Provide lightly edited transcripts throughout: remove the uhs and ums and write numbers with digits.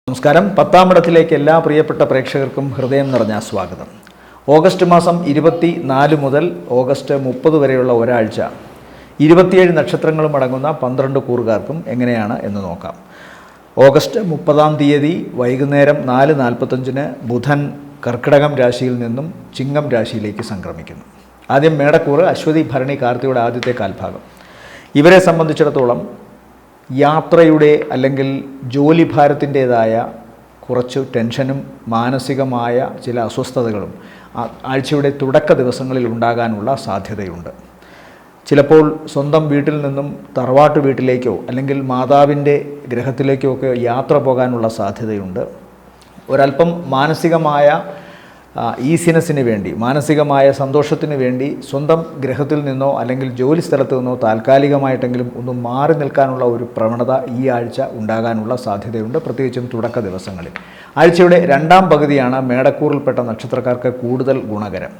നമസ്കാരം. 10-ാം ഇടത്തിലേക്ക് എല്ലാ പ്രിയപ്പെട്ട പ്രേക്ഷകർക്കും ഹൃദയം നിറഞ്ഞ സ്വാഗതം. ഓഗസ്റ്റ് മാസം 24 മുതൽ ഓഗസ്റ്റ് 30 വരെയുള്ള ഒരാഴ്ച 27 നക്ഷത്രങ്ങളും അടങ്ങുന്ന 12 കൂറുകാർക്കും എങ്ങനെയാണ് എന്ന് നോക്കാം. ഓഗസ്റ്റ് 30-ാം തീയതി വൈകുന്നേരം 4:45 ബുധൻ കർക്കിടകം രാശിയിൽ നിന്നും ചിങ്ങം രാശിയിലേക്ക് സംക്രമിക്കുന്നു. ആദ്യം മേടക്കൂറ് അശ്വതി ഭരണി കാർത്തികയുടെ ആദ്യത്തെ കാൽഭാഗം. ഇവരെ സംബന്ധിച്ചിടത്തോളം യാത്രയുടെ അല്ലെങ്കിൽ ജോലിഭാരത്തിൻ്റേതായ കുറച്ച് ടെൻഷനും മാനസികമായ ചില അസ്വസ്ഥതകളും ആഴ്ചയുടെ തുടക്ക ദിവസങ്ങളിൽ ഉണ്ടാകാനുള്ള സാധ്യതയുണ്ട്. ചിലപ്പോൾ സ്വന്തം വീട്ടിൽ നിന്നും തറവാട്ട് വീട്ടിലേക്കോ അല്ലെങ്കിൽ മാതാവിൻ്റെ ഗൃഹത്തിലേക്കോ ഒക്കെ യാത്ര പോകാനുള്ള സാധ്യതയുണ്ട്. ഒരല്പം മാനസികമായ ഈസിനെസ്സിന് വേണ്ടി, മാനസികമായ സന്തോഷത്തിന് വേണ്ടി സ്വന്തം ഗൃഹത്തിൽ നിന്നോ അല്ലെങ്കിൽ ജോലി സ്ഥലത്ത് നിന്നോ താൽക്കാലികമായിട്ടെങ്കിലും ഒന്ന് മാറി നിൽക്കാനുള്ള ഒരു പ്രവണത ഈ ആഴ്ച ഉണ്ടാകാനുള്ള സാധ്യതയുണ്ട്, പ്രത്യേകിച്ചും തുടക്ക ദിവസങ്ങളിൽ. ആഴ്ചയുടെ രണ്ടാം പകുതിയാണ് മേടക്കൂറിൽപ്പെട്ട നക്ഷത്രക്കാർക്ക് കൂടുതൽ ഗുണകരം.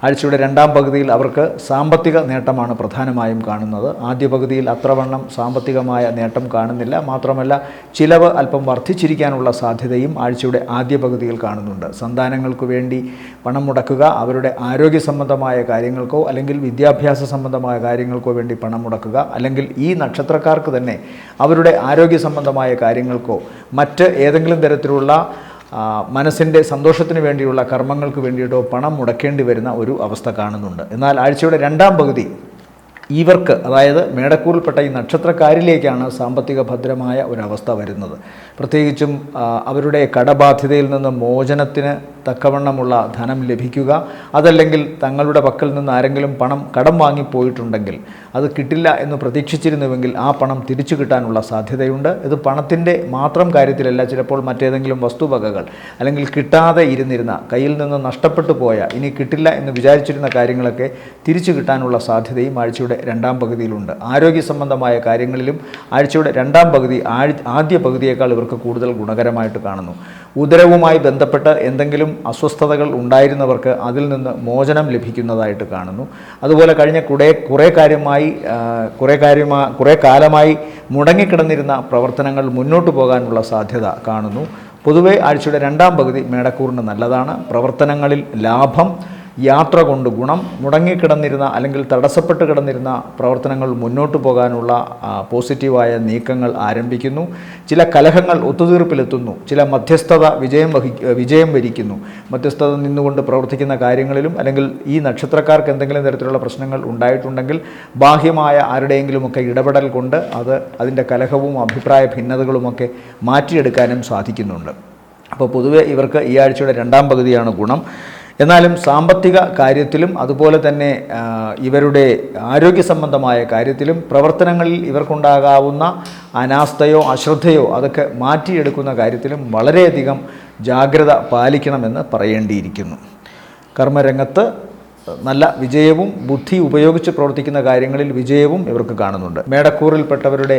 ആഴ്ചയുടെ രണ്ടാം പകുതിയിൽ അവർക്ക് സാമ്പത്തിക നേട്ടമാണ് പ്രധാനമായും കാണുന്നത്. ആദ്യ പകുതിയിൽ അത്രവണ്ണം സാമ്പത്തികമായ നേട്ടം കാണുന്നില്ല. മാത്രമല്ല, ചിലവ് അല്പം വർദ്ധിച്ചിരിക്കാനുള്ള സാധ്യതയും ആഴ്ചയുടെ ആദ്യ പകുതിയിൽ കാണുന്നുണ്ട്. സന്താനങ്ങൾക്ക് വേണ്ടി പണം മുടക്കുക, അവരുടെ ആരോഗ്യ സംബന്ധമായ കാര്യങ്ങൾക്കോ അല്ലെങ്കിൽ വിദ്യാഭ്യാസ സംബന്ധമായ കാര്യങ്ങൾക്കോ വേണ്ടി പണം മുടക്കുക, അല്ലെങ്കിൽ ഈ നക്ഷത്രക്കാർക്ക് തന്നെ അവരുടെ ആരോഗ്യ സംബന്ധമായ കാര്യങ്ങൾക്കോ മറ്റ് ഏതെങ്കിലും തരത്തിലുള്ള മനസ്സിൻ്റെ സന്തോഷത്തിന് വേണ്ടിയുള്ള കർമ്മങ്ങൾക്ക് വേണ്ടിയിട്ടോ പണം മുടക്കേണ്ടി വരുന്ന ഒരു അവസ്ഥ കാണുന്നുണ്ട്. എന്നാൽ ആഴ്ചയുടെ രണ്ടാം പകുതി ഇവർക്ക്, അതായത് മേടക്കൂറിൽപ്പെട്ട ഈ നക്ഷത്രക്കാരിലേക്കാണ് സാമ്പത്തിക ഭദ്രമായ ഒരവസ്ഥ വരുന്നത്. പ്രത്യേകിച്ചും അവരുടെ കടബാധ്യതയിൽ നിന്ന് മോചനത്തിന് തക്കവണ്ണമുള്ള ധനം ലഭിക്കുക, അതല്ലെങ്കിൽ തങ്ങളുടെ പക്കൽ നിന്ന് ആരെങ്കിലും പണം കടം വാങ്ങിപ്പോയിട്ടുണ്ടെങ്കിൽ അത് കിട്ടില്ല എന്ന് പ്രതീക്ഷിച്ചിരുന്നുവെങ്കിൽ ആ പണം തിരിച്ചു കിട്ടാനുള്ള സാധ്യതയുണ്ട്. ഇത് പണത്തിൻ്റെ മാത്രം കാര്യത്തിലല്ല, ചിലപ്പോൾ മറ്റേതെങ്കിലും വസ്തുവകകൾ അല്ലെങ്കിൽ കിട്ടാതെ ഇരുന്നിരുന്ന, കയ്യിൽ നിന്ന് നഷ്ടപ്പെട്ടു പോയ, ഇനി കിട്ടില്ല എന്ന് വിചാരിച്ചിരുന്ന കാര്യങ്ങളൊക്കെ തിരിച്ചു കിട്ടാനുള്ള സാധ്യതയും ആഴ്ചയുടെ രണ്ടാം പകുതിയിലുണ്ട്. ആരോഗ്യ സംബന്ധമായ കാര്യങ്ങളിലും ആഴ്ചയുടെ രണ്ടാം പകുതി ആദ്യ പകുതിയേക്കാൾ ഇവർക്ക് കൂടുതൽ ഗുണകരമായിട്ട് കാണുന്നു. ഉദരവുമായി ബന്ധപ്പെട്ട് എന്തെങ്കിലും അസ്വസ്ഥതകൾ ഉണ്ടായിരുന്നവർക്ക് അതിൽ നിന്ന് മോചനം ലഭിക്കുന്നതായിട്ട് കാണുന്നു. അതുപോലെ കഴിഞ്ഞ കുറേ കാലമായി മുടങ്ങിക്കിടന്നിരുന്ന പ്രവർത്തനങ്ങൾ മുന്നോട്ട് പോകാനുള്ള സാധ്യത കാണുന്നു. പൊതുവെ ആഴ്ചയുടെ രണ്ടാം പകുതി മേടക്കൂറിന് നല്ലതാണ്. പ്രവർത്തനങ്ങളിൽ ലാഭം, യാത്ര കൊണ്ട് ഗുണം, മുടങ്ങിക്കിടന്നിരുന്ന അല്ലെങ്കിൽ തടസ്സപ്പെട്ട് കിടന്നിരുന്ന പ്രവർത്തനങ്ങൾ മുന്നോട്ട് പോകാനുള്ള പോസിറ്റീവായ നീക്കങ്ങൾ ആരംഭിക്കുന്നു. ചില കലഹങ്ങൾ ഒത്തുതീർപ്പിലെത്തുന്നു. ചില മധ്യസ്ഥത വിജയം വരിക്കുന്നു. മധ്യസ്ഥത നിന്നുകൊണ്ട് പ്രവർത്തിക്കുന്ന കാര്യങ്ങളിലും അല്ലെങ്കിൽ ഈ നക്ഷത്രക്കാർക്ക് എന്തെങ്കിലും തരത്തിലുള്ള പ്രശ്നങ്ങൾ ഉണ്ടായിട്ടുണ്ടെങ്കിൽ ബാഹ്യമായ ആരുടെയെങ്കിലുമൊക്കെ ഇടപെടൽ കൊണ്ട് അതിൻ്റെ കലഹവും അഭിപ്രായ ഭിന്നതകളുമൊക്കെ മാറ്റിയെടുക്കാനും സാധിക്കുന്നുണ്ട്. അപ്പോൾ പൊതുവെ ഇവർക്ക് ഈ ആഴ്ചയുടെ രണ്ടാം പകുതിയാണ് ഗുണം. എന്നാലും സാമ്പത്തിക കാര്യത്തിലും അതുപോലെ തന്നെ ഇവരുടെ ആരോഗ്യ സംബന്ധമായ കാര്യത്തിലും പ്രവർത്തനങ്ങളിൽ ഇവർക്കുണ്ടാകാവുന്ന അനാസ്ഥയോ അശ്രദ്ധയോ അതൊക്കെ മാറ്റിയെടുക്കുന്ന കാര്യത്തിലും വളരെയധികം ജാഗ്രത പാലിക്കണമെന്ന് പറയേണ്ടിയിരിക്കുന്നു. കർമ്മരംഗത്ത് നല്ല വിജയവും ബുദ്ധി ഉപയോഗിച്ച് പ്രവർത്തിക്കുന്ന കാര്യങ്ങളിൽ വിജയവും ഇവർക്ക് കാണുന്നുണ്ട്. മേടക്കൂറിൽപ്പെട്ടവരുടെ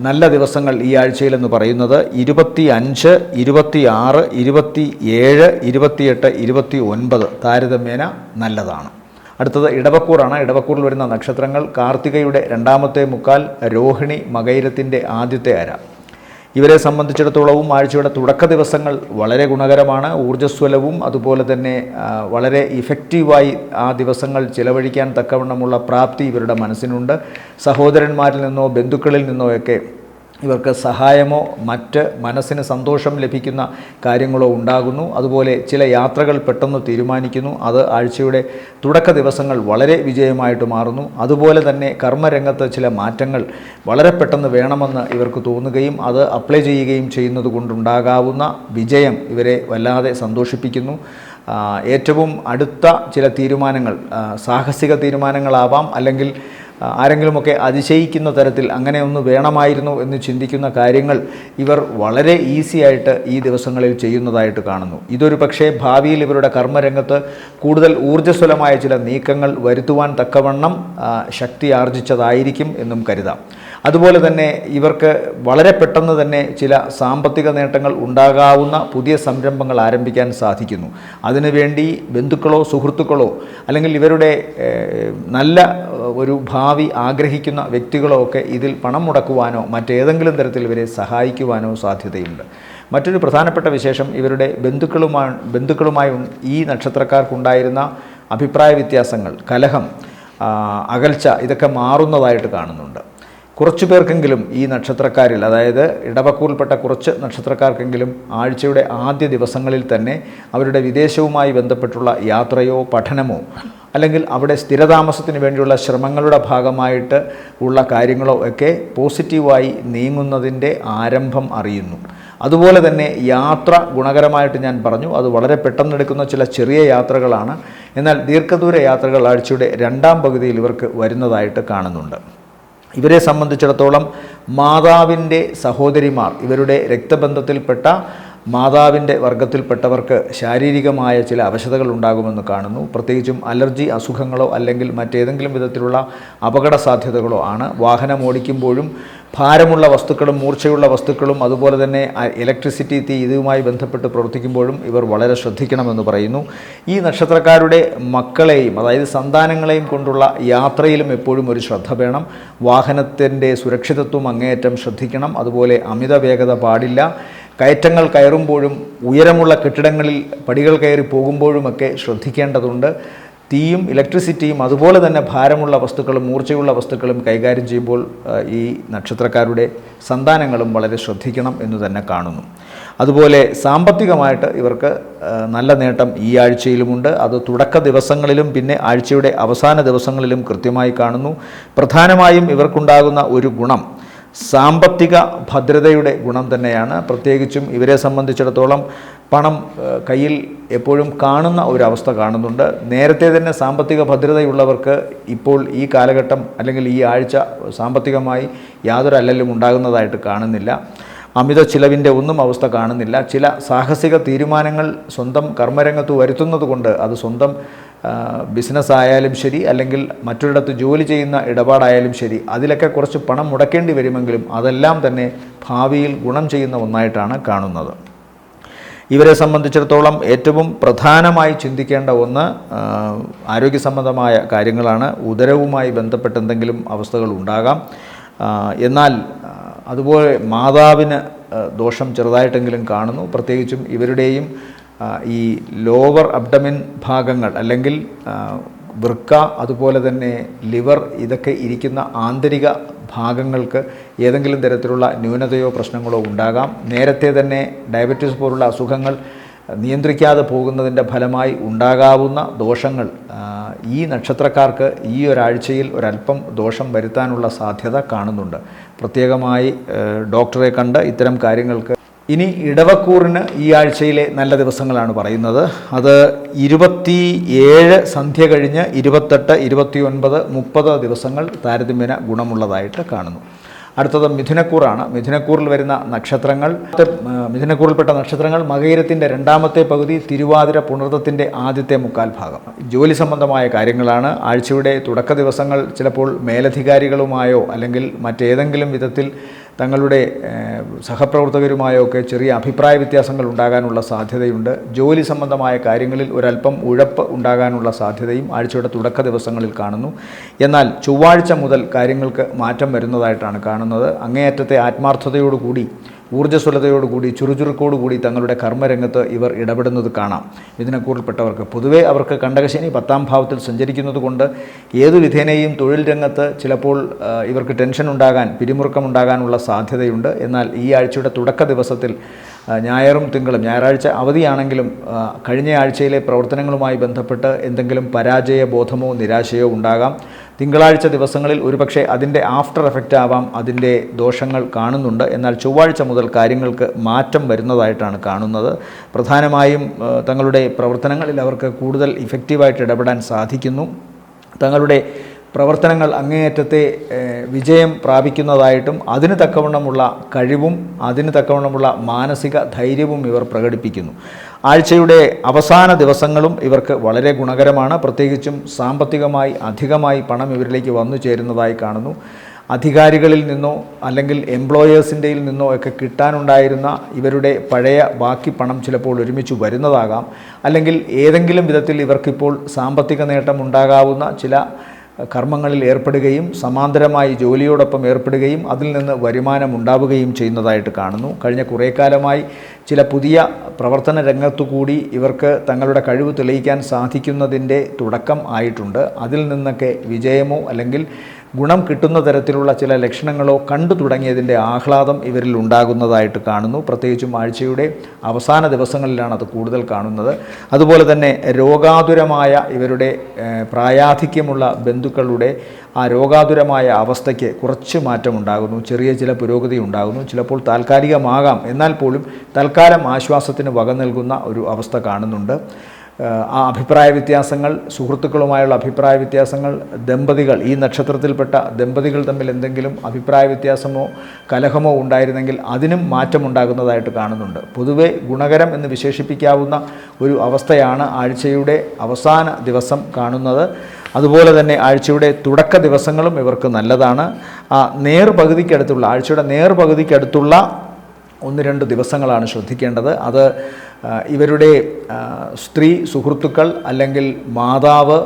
നല്ല ദിവസങ്ങൾ ഈ ആഴ്ചയിലെന്ന് പറയുന്നത് 25, 26, 27, 28, 29 താരതമ്യേന നല്ലതാണ്. അടുത്തത് ഇടവക്കൂറാണ്. ഇടവക്കൂറിൽ വരുന്ന നക്ഷത്രങ്ങൾ കാർത്തികയുടെ രണ്ടാമത്തെ മുക്കാൽ, രോഹിണി മകയിരത്തിൻ്റെ ആദ്യത്തെ അര. ഇവരെ സംബന്ധിച്ചിടത്തോളവും ആഴ്ചയുടെ തുടക്ക ദിവസങ്ങൾ വളരെ ഗുണകരമാണ്. ഊർജ്ജസ്വലവും അതുപോലെ തന്നെ വളരെ ഇഫക്റ്റീവായി ആ ദിവസങ്ങൾ ചിലവഴിക്കാൻ തക്കവണ്ണമുള്ള പ്രാപ്തി ഇവരുടെ മനസ്സിനുണ്ട്. സഹോദരന്മാരിൽ നിന്നോ ബന്ധുക്കളിൽ നിന്നോ ഒക്കെ ഇവർക്ക് സഹായമോ മറ്റ് മനസ്സിന് സന്തോഷം ലഭിക്കുന്ന കാര്യങ്ങളോ ഉണ്ടാകുന്നു. അതുപോലെ ചില യാത്രകൾ പെട്ടെന്ന് തീരുമാനിക്കുന്നു. അത് ആഴ്ചയുടെ തുടക്ക ദിവസങ്ങൾ വളരെ വിജയമായിട്ട് മാറുന്നു. അതുപോലെ തന്നെ കർമ്മരംഗത്ത് ചില മാറ്റങ്ങൾ വളരെ പെട്ടെന്ന് വേണമെന്ന് ഇവർക്ക് തോന്നുകയും അത് അപ്ലൈ ചെയ്യുകയും ചെയ്യുന്നത് കൊണ്ടുണ്ടാകാവുന്ന വിജയം ഇവരെ വല്ലാതെ സന്തോഷിപ്പിക്കുന്നു. ഏറ്റവും അടുത്ത ചില തീരുമാനങ്ങൾ, സാഹസിക തീരുമാനങ്ങളാവാം, അല്ലെങ്കിൽ ആരെങ്കിലുമൊക്കെ അതിശയിക്കുന്ന തരത്തിൽ അങ്ങനെ ഒന്ന് വേണമായിരുന്നു എന്ന് ചിന്തിക്കുന്ന കാര്യങ്ങൾ ഇവർ വളരെ ഈസിയായിട്ട് ഈ ദിവസങ്ങളിൽ ചെയ്യുന്നതായിട്ട് കാണുന്നു. ഇതൊരു പക്ഷേ ഭാവിയിൽ ഇവരുടെ കർമ്മരംഗത്ത് കൂടുതൽ ഊർജ്ജസ്വലമായ ചില നീക്കങ്ങൾ വരുത്തുവാൻ തക്കവണ്ണം ശക്തി ആർജിച്ചതായിരിക്കും എന്നും കരുതാം. അതുപോലെ തന്നെ ഇവർക്ക് വളരെ പെട്ടെന്ന് തന്നെ ചില സാമ്പത്തിക നേട്ടങ്ങൾ ഉണ്ടാകാവുന്ന പുതിയ സംരംഭങ്ങൾ ആരംഭിക്കാൻ സാധിക്കുന്നു. അതിനുവേണ്ടി ബന്ധുക്കളോ സുഹൃത്തുക്കളോ അല്ലെങ്കിൽ ഇവരുടെ നല്ല ഒരു ഭാവി ആഗ്രഹിക്കുന്ന വ്യക്തികളോ ഒക്കെ ഇതിൽ പണം മുടക്കുവാനോ മറ്റേതെങ്കിലും തരത്തിൽ ഇവരെ സഹായിക്കുവാനോ സാധ്യതയുണ്ട്. മറ്റൊരു പ്രധാനപ്പെട്ട വിശേഷം ഇവരുടെ ബന്ധുക്കളുമായി ഈ നക്ഷത്രക്കാർക്കുണ്ടായിരുന്ന അഭിപ്രായ വ്യത്യാസങ്ങൾ, കലഹം, അകൽച്ച ഇതൊക്കെ മാറുന്നതായിട്ട് കാണുന്നുണ്ട്. കുറച്ചു പേർക്കെങ്കിലും ഈ നക്ഷത്രക്കാരിൽ, അതായത് ഇടവക്കൂറിൽപ്പെട്ട കുറച്ച് നക്ഷത്രക്കാർക്കെങ്കിലും ആഴ്ചയുടെ ആദ്യ ദിവസങ്ങളിൽ തന്നെ അവരുടെ വിദേശവുമായി ബന്ധപ്പെട്ടുള്ള യാത്രയോ പഠനമോ അല്ലെങ്കിൽ അവിടെ സ്ഥിരതാമസത്തിന് വേണ്ടിയുള്ള ശ്രമങ്ങളുടെ ഭാഗമായിട്ട് ഉള്ള കാര്യങ്ങളോ ഒക്കെ പോസിറ്റീവായി നീങ്ങുന്നതിൻ്റെ ആരംഭം അറിയുന്നു. അതുപോലെ തന്നെ യാത്ര ഗുണകരമായിട്ട് ഞാൻ പറഞ്ഞു. അത് വളരെ പെട്ടെന്നെടുക്കുന്ന ചില ചെറിയ യാത്രകളാണ്. എന്നാൽ ദീർഘദൂര യാത്രകൾ ആഴ്ചയുടെ രണ്ടാം പകുതിയിൽ ഇവർക്ക് വരുന്നതായിട്ട് കാണുന്നുണ്ട്. ഇവരെ സംബന്ധിച്ചിടത്തോളം മാതാവിൻ്റെ സഹോദരിമാർ, ഇവരുടെ രക്തബന്ധത്തിൽപ്പെട്ട മാതാവിൻ്റെ വർഗത്തിൽപ്പെട്ടവർക്ക് ശാരീരികമായ ചില അവശതകൾ ഉണ്ടാകുമെന്ന് കാണുന്നു. പ്രത്യേകിച്ചും അലർജി അസുഖങ്ങളോ അല്ലെങ്കിൽ മറ്റേതെങ്കിലും വിധത്തിലുള്ള അപകട സാധ്യതകളോ ആണ്. വാഹനം ഓടിക്കുമ്പോഴും ഭാരമുള്ള വസ്തുക്കളും മൂർച്ചയുള്ള വസ്തുക്കളും അതുപോലെ തന്നെ ഇലക്ട്രിസിറ്റി, തീ ഇതുമായി ബന്ധപ്പെട്ട് പ്രവർത്തിക്കുമ്പോഴും ഇവർ വളരെ ശ്രദ്ധിക്കണമെന്ന് പറയുന്നു. ഈ നക്ഷത്രക്കാരുടെ മക്കളെയും അതായത് സന്താനങ്ങളെയും കൊണ്ടുള്ള യാത്രയിലും എപ്പോഴും ഒരു ശ്രദ്ധ വേണം. വാഹനത്തിൻ്റെ സുരക്ഷിതത്വം അങ്ങേയറ്റം ശ്രദ്ധിക്കണം. അതുപോലെ അമിത വേഗത പാടില്ല. കയറ്റങ്ങൾ കയറുമ്പോഴും ഉയരമുള്ള കെട്ടിടങ്ങളിൽ പടികൾ കയറി പോകുമ്പോഴുമൊക്കെ ശ്രദ്ധിക്കേണ്ടതുണ്ട്. തീയും ഇലക്ട്രിസിറ്റിയും അതുപോലെ തന്നെ ഭാരമുള്ള വസ്തുക്കളും മൂർച്ചയുള്ള വസ്തുക്കളും കൈകാര്യം ചെയ്യുമ്പോൾ ഈ നക്ഷത്രക്കാരുടെ സന്താനങ്ങളും വളരെ ശ്രദ്ധിക്കണം എന്ന് തന്നെ കാണുന്നു. അതുപോലെ സാമ്പത്തികമായിട്ട് ഇവർക്ക് നല്ല നേട്ടം ഈ ആഴ്ചയിലുമുണ്ട്. അത് തുടക്ക ദിവസങ്ങളിലും പിന്നെ ആഴ്ചയുടെ അവസാന ദിവസങ്ങളിലും കൃത്യമായി കാണുന്നു. പ്രധാനമായും ഇവർക്കുണ്ടാകുന്ന ഒരു ഗുണം സാമ്പത്തിക ഭദ്രതയുടെ ഗുണം തന്നെയാണ്. പ്രത്യേകിച്ചും ഇവരെ സംബന്ധിച്ചിടത്തോളം പണം കയ്യിൽ എപ്പോഴും കാണുന്ന ഒരവസ്ഥ കാണുന്നുണ്ട്. നേരത്തെ തന്നെ സാമ്പത്തിക ഭദ്രതയുള്ളവർക്ക് ഇപ്പോൾ ഈ കാലഘട്ടം അല്ലെങ്കിൽ ഈ ആഴ്ച സാമ്പത്തികമായി യാതൊരു അല്ലലും ഉണ്ടാകുന്നതായിട്ട് കാണുന്നില്ല. അമിത ചിലവിൻ്റെ ഒന്നും അവസ്ഥ കാണുന്നില്ല. ചില സാഹസിക തീരുമാനങ്ങൾ സ്വന്തം കർമ്മരംഗത്ത് വരുത്തുന്നത് കൊണ്ട് അത് സ്വന്തം ബിസിനസ് ആയാലും ശരി അല്ലെങ്കിൽ മറ്റൊരിടത്ത് ജോലി ചെയ്യുന്ന ഇടപാടായാലും ശരി അതിലൊക്കെ കുറച്ച് പണം മുടക്കേണ്ടി വരുമെങ്കിലും അതെല്ലാം തന്നെ ഭാവിയിൽ ഗുണം ചെയ്യുന്ന ഒന്നായിട്ടാണ് കാണുന്നത്. ഇവരെ സംബന്ധിച്ചിടത്തോളം ഏറ്റവും പ്രധാനമായി ചിന്തിക്കേണ്ട ഒന്ന് ആരോഗ്യ സംബന്ധമായ കാര്യങ്ങളാണ്. ഉദരവുമായി ബന്ധപ്പെട്ട എന്തെങ്കിലും അവസ്ഥകൾ ഉണ്ടാകാം. എന്നാൽ അതുപോലെ മാതാവിന് ദോഷം ചെറുതായിട്ടെങ്കിലും കാണുന്നു. പ്രത്യേകിച്ചും ഇവരുടെയും ഈ ലോവർ അബ്ഡമിൻ ഭാഗങ്ങൾ അല്ലെങ്കിൽ വൃക്ക അതുപോലെ തന്നെ ലിവർ ഇതൊക്കെ ഇരിക്കുന്ന ആന്തരിക ഭാഗങ്ങൾക്ക് ഏതെങ്കിലും തരത്തിലുള്ള ന്യൂനതയോ പ്രശ്നങ്ങളോ ഉണ്ടാകാം. നേരത്തെ തന്നെ ഡയബറ്റീസ് പോലുള്ള അസുഖങ്ങൾ നിയന്ത്രിക്കാതെ പോകുന്നതിൻ്റെ ഫലമായി ഉണ്ടാകാവുന്ന ദോഷങ്ങൾ ഈ നക്ഷത്രക്കാർക്ക് ഈ ഒരാഴ്ചയിൽ ഒരല്പം ദോഷം വരുത്താനുള്ള സാധ്യത കാണുന്നുണ്ട്. പ്രത്യേകമായി ഡോക്ടറെ കണ്ട് ഇത്തരം കാര്യങ്ങൾക്ക്. ഇനി ഇടവക്കൂറിന് ഈ ആഴ്ചയിലെ നല്ല ദിവസങ്ങളാണ് പറയുന്നത്. അത് 27 സന്ധ്യ കഴിഞ്ഞ് 28, 29, 30 ദിവസങ്ങൾ താരതമ്യേന ഗുണമുള്ളതായിട്ട് കാണുന്നു. അടുത്തത് മിഥുനക്കൂറാണ്. മിഥുനക്കൂറിൽ വരുന്ന നക്ഷത്രങ്ങൾ, മിഥുനക്കൂറിൽപ്പെട്ട നക്ഷത്രങ്ങൾ മകയിരത്തിൻ്റെ രണ്ടാമത്തെ പകുതി, തിരുവാതിര, പുണർതത്തിൻ്റെ ആദ്യത്തെ മുക്കാൽ ഭാഗം. ജോലി സംബന്ധമായ കാര്യങ്ങളാണ്. ആഴ്ചയുടെ തുടക്ക ദിവസങ്ങൾ ചിലപ്പോൾ മേലധികാരികളുമായോ അല്ലെങ്കിൽ മറ്റേതെങ്കിലും വിധത്തിൽ തങ്ങളുടെ സഹപ്രവർത്തകരുമായോ ഒക്കെ ചെറിയ അഭിപ്രായ വ്യത്യാസങ്ങൾ ഉണ്ടാകാനുള്ള സാധ്യതയുണ്ട്. ജോലി സംബന്ധമായ കാര്യങ്ങളിൽ ഒരല്പം ഉഴപ്പ് ഉണ്ടാകാനുള്ള സാധ്യതയും ആഴ്ചയുടെ തുടക്ക ദിവസങ്ങളിൽ കാണുന്നു. എന്നാൽ ചൊവ്വാഴ്ച മുതൽ കാര്യങ്ങൾക്ക് മാറ്റം വരുന്നതായിട്ടാണ് കാണുന്നത്. അങ്ങേയറ്റത്തെ ആത്മാർത്ഥതയോടുകൂടി ഊർജ്ജസ്വലതയോടുകൂടി ചുറുചുറുക്കോടുകൂടി തങ്ങളുടെ കർമ്മരംഗത്ത് ഇവർ ഇടപെടുന്നത് കാണാം. ഇതിനെക്കുറിൽപ്പെട്ടവർക്ക് പൊതുവേ അവർക്ക് കണ്ടകശനി 10ാം ഭാവത്തിൽ സഞ്ചരിക്കുന്നത് കൊണ്ട് ഏതു വിധേനയും തൊഴിൽ രംഗത്ത് ചിലപ്പോൾ ഇവർക്ക് ടെൻഷൻ ഉണ്ടാകാൻ, പിരിമുറുക്കമുണ്ടാകാനുള്ള സാധ്യതയുണ്ട്. എന്നാൽ ഈ ആഴ്ചയുടെ തുടക്ക ദിവസത്തിൽ ഞായറും തിങ്കളും, ഞായറാഴ്ച അവധിയാണെങ്കിലും കഴിഞ്ഞ ആഴ്ചയിലെ പ്രവർത്തനങ്ങളുമായി ബന്ധപ്പെട്ട് എന്തെങ്കിലും പരാജയ ബോധമോ നിരാശയോ ഉണ്ടാകാം. തിങ്കളാഴ്ച ദിവസങ്ങളിൽ ഒരുപക്ഷെ അതിൻ്റെ ആഫ്റ്റർ എഫക്റ്റ് ആവാം അതിൻ്റെ ദോഷങ്ങൾ കാണുന്നുണ്ട്. എന്നാൽ ചൊവ്വാഴ്ച മുതൽ കാര്യങ്ങൾക്ക് മാറ്റം വരുന്നതായിട്ടാണ് കാണുന്നത്. പ്രധാനമായും തങ്ങളുടെ പ്രവർത്തനങ്ങളിൽ അവർക്ക് കൂടുതൽ ഇഫക്റ്റീവായിട്ട് ഇടപെടാൻ സാധിക്കുന്നു. തങ്ങളുടെ പ്രവർത്തനങ്ങൾ അങ്ങേയറ്റത്തെ വിജയം പ്രാപിക്കുന്നതായിട്ടും അതിന് തക്കവണ്ണമുള്ള കഴിവും അതിന് തക്കവണ്ണമുള്ള മാനസിക ധൈര്യവും ഇവർ പ്രകടിപ്പിക്കുന്നു. ആഴ്ചയുടെ അവസാന ദിവസങ്ങളും ഇവർക്ക് വളരെ ഗുണകരമാണ്. പ്രത്യേകിച്ചും സാമ്പത്തികമായി അധികമായി പണം ഇവരിലേക്ക് വന്നു ചേരുന്നതായി കാണുന്നു. അധികാരികളിൽ നിന്നോ അല്ലെങ്കിൽ എംപ്ലോയേഴ്സിൻ്റെയിൽ നിന്നോ ഒക്കെ കിട്ടാനുണ്ടായിരുന്ന ഇവരുടെ പഴയ ബാക്കി പണം ചിലപ്പോൾ ഒരുമിച്ച് വരുന്നതാകാം. അല്ലെങ്കിൽ ഏതെങ്കിലും വിധത്തിൽ ഇവർക്കിപ്പോൾ സാമ്പത്തിക നേട്ടം ഉണ്ടാകാവുന്ന ചില കർമ്മങ്ങളിൽ ഏർപ്പെടുകയും സമാന്തരമായി ജോലിയോടൊപ്പം ഏർപ്പെടുകയും അതിൽ നിന്ന് വരുമാനം ഉണ്ടാവുകയും ചെയ്യുന്നതായിട്ട് കാണുന്നു. കഴിഞ്ഞ കുറേ കാലമായി ചില പുതിയ പ്രവർത്തന രംഗത്തുകൂടി ഇവർക്ക് തങ്ങളുടെ കഴിവ് തെളിയിക്കാൻ സാധിക്കുന്നതിൻ്റെ തുടക്കം ആയിട്ടുണ്ട്. അതിൽ നിന്നൊക്കെ വിജയമോ അല്ലെങ്കിൽ ഗുണം കിട്ടുന്ന തരത്തിലുള്ള ചില ലക്ഷണങ്ങളോ കണ്ടു തുടങ്ങിയതിൻ്റെ ആഹ്ലാദം ഇവരിൽ ഉണ്ടാകുന്നതായിട്ട് കാണുന്നു. പ്രത്യേകിച്ചും ആഴ്ചയുടെ അവസാന ദിവസങ്ങളിലാണ് അത് കൂടുതൽ കാണുന്നത്. അതുപോലെ തന്നെ രോഗാതുരമായ ഇവരുടെ പ്രായാധിക്യമുള്ള ബന്ധുക്കളുടെ ആ രോഗാതുരമായ അവസ്ഥയ്ക്ക് കുറച്ച് മാറ്റമുണ്ടാകുന്നു. ചെറിയ ചില പുരോഗതി ഉണ്ടാകുന്നു. ചിലപ്പോൾ താൽക്കാലികമാകാം, എന്നാൽ പോലും തൽക്കാലം ആശ്വാസത്തിന് വക നൽകുന്ന ഒരു അവസ്ഥ കാണുന്നുണ്ട്. ആ അഭിപ്രായ വ്യത്യാസങ്ങൾ, സുഹൃത്തുക്കളുമായുള്ള അഭിപ്രായ വ്യത്യാസങ്ങൾ, ദമ്പതികൾ, ഈ നക്ഷത്രത്തിൽപ്പെട്ട ദമ്പതികൾ തമ്മിൽ എന്തെങ്കിലും അഭിപ്രായ വ്യത്യാസമോ കലഹമോ ഉണ്ടായിരുന്നെങ്കിൽ അതിനും മാറ്റമുണ്ടാകുന്നതായിട്ട് കാണുന്നുണ്ട്. പൊതുവെ ഗുണകരം എന്ന് വിശേഷിപ്പിക്കാവുന്ന ഒരു അവസ്ഥയാണ് ആഴ്ചയുടെ അവസാന ദിവസം കാണുന്നത്. അതുപോലെ തന്നെ ആഴ്ചയുടെ തുടക്ക ദിവസങ്ങളും ഇവർക്ക് നല്ലതാണ്. ആ നേർപകുതിക്കടുത്തുള്ള ആഴ്ചയുടെ നേർപകുതിക്കടുത്തുള്ള 1-2 ദിവസങ്ങളാണ് ശ്രദ്ധിക്കേണ്ടത്. അത് ഇവരുടെ സ്ത്രീ സുഹൃത്തുക്കൾ അല്ലെങ്കിൽ മാതാവ്,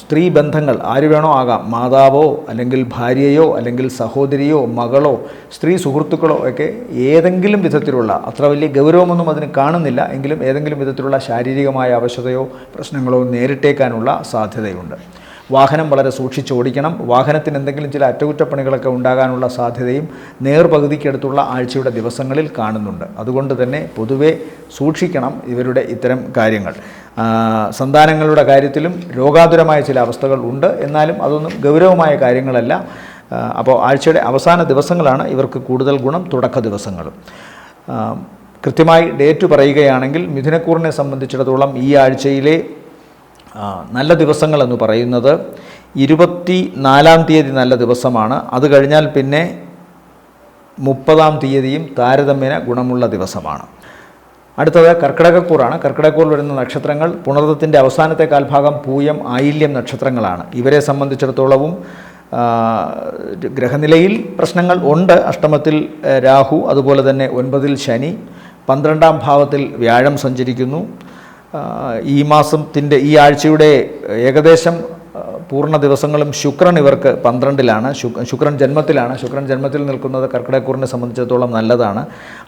സ്ത്രീ ബന്ധങ്ങൾ ആര് വേണോ ആകാം, മാതാവോ അല്ലെങ്കിൽ ഭാര്യയോ അല്ലെങ്കിൽ സഹോദരിയോ മകളോ സ്ത്രീ സുഹൃത്തുക്കളോ ഒക്കെ ഏതെങ്കിലും വിധത്തിലുള്ള, അത്ര വലിയ ഗൗരവമൊന്നും അതിന് കാണുന്നില്ല എങ്കിലും ഏതെങ്കിലും വിധത്തിലുള്ള ശാരീരികമായ അവശതയോ പ്രശ്നങ്ങളോ നേരിട്ടേക്കാനുള്ള സാധ്യതയുണ്ട്. വാഹനം വളരെ സൂക്ഷിച്ചോടിക്കണം. വാഹനത്തിന് എന്തെങ്കിലും ചില അറ്റകുറ്റപ്പണികളൊക്കെ ഉണ്ടാകാനുള്ള സാധ്യതയും നേർപകുതിക്കടുത്തുള്ള ആഴ്ചയുടെ ദിവസങ്ങളിൽ കാണുന്നുണ്ട്. അതുകൊണ്ട് തന്നെ പൊതുവെ സൂക്ഷിക്കണം ഇവരുടെ ഇത്തരം കാര്യങ്ങൾ. സന്താനങ്ങളുടെ കാര്യത്തിലും രോഗാതുരമായ ചില അവസ്ഥകൾ ഉണ്ട്, എന്നാലും അതൊന്നും ഗൗരവമായ കാര്യങ്ങളല്ല. അപ്പോൾ ആഴ്ചയുടെ അവസാന ദിവസങ്ങളാണ് ഇവർക്ക് കൂടുതൽ ഗുണം, തുടക്ക ദിവസങ്ങളും. കൃത്യമായി ഡേറ്റ് പറയുകയാണെങ്കിൽ മിഥുനക്കൂറിനെ സംബന്ധിച്ചിടത്തോളം ഈ ആഴ്ചയിലെ നല്ല ദിവസങ്ങളെന്ന് പറയുന്നത് 24-ാം തീയതി നല്ല ദിവസമാണ്. അത് കഴിഞ്ഞാൽ പിന്നെ 30-ാം തീയതിയും താരതമ്യേന ഗുണമുള്ള ദിവസമാണ്. അടുത്തത് കർക്കിടകക്കൂറാണ്. കർക്കിടകക്കൂറിൽ വരുന്ന നക്ഷത്രങ്ങൾ പുണർദത്തിൻ്റെ അവസാനത്തെ കാൽഭാഗം, പൂയം, ആയില്യം നക്ഷത്രങ്ങളാണ്. ഇവരെ സംബന്ധിച്ചിടത്തോളവും ഗ്രഹനിലയിൽ പ്രശ്നങ്ങൾ ഉണ്ട്. അഷ്ടമത്തിൽ രാഹു, അതുപോലെ തന്നെ 9-ൽ ശനി, 12-ാം ഭാവത്തിൽ വ്യാഴം സഞ്ചരിക്കുന്നു. ഈ മാസത്തിൻ്റെ ഈ ആഴ്ചയുടെ ഏകദേശം പൂർണ്ണ ദിവസങ്ങളും ശുക്രൻ ഇവർക്ക് 12-ലാണ്. ശുക്രൻ ജന്മത്തിലാണ്. ശുക്രൻ ജന്മത്തിൽ നിൽക്കുന്നത് കർക്കിടകക്കൂറിനെ സംബന്ധിച്ചിടത്തോളം നല്ലതാണ്.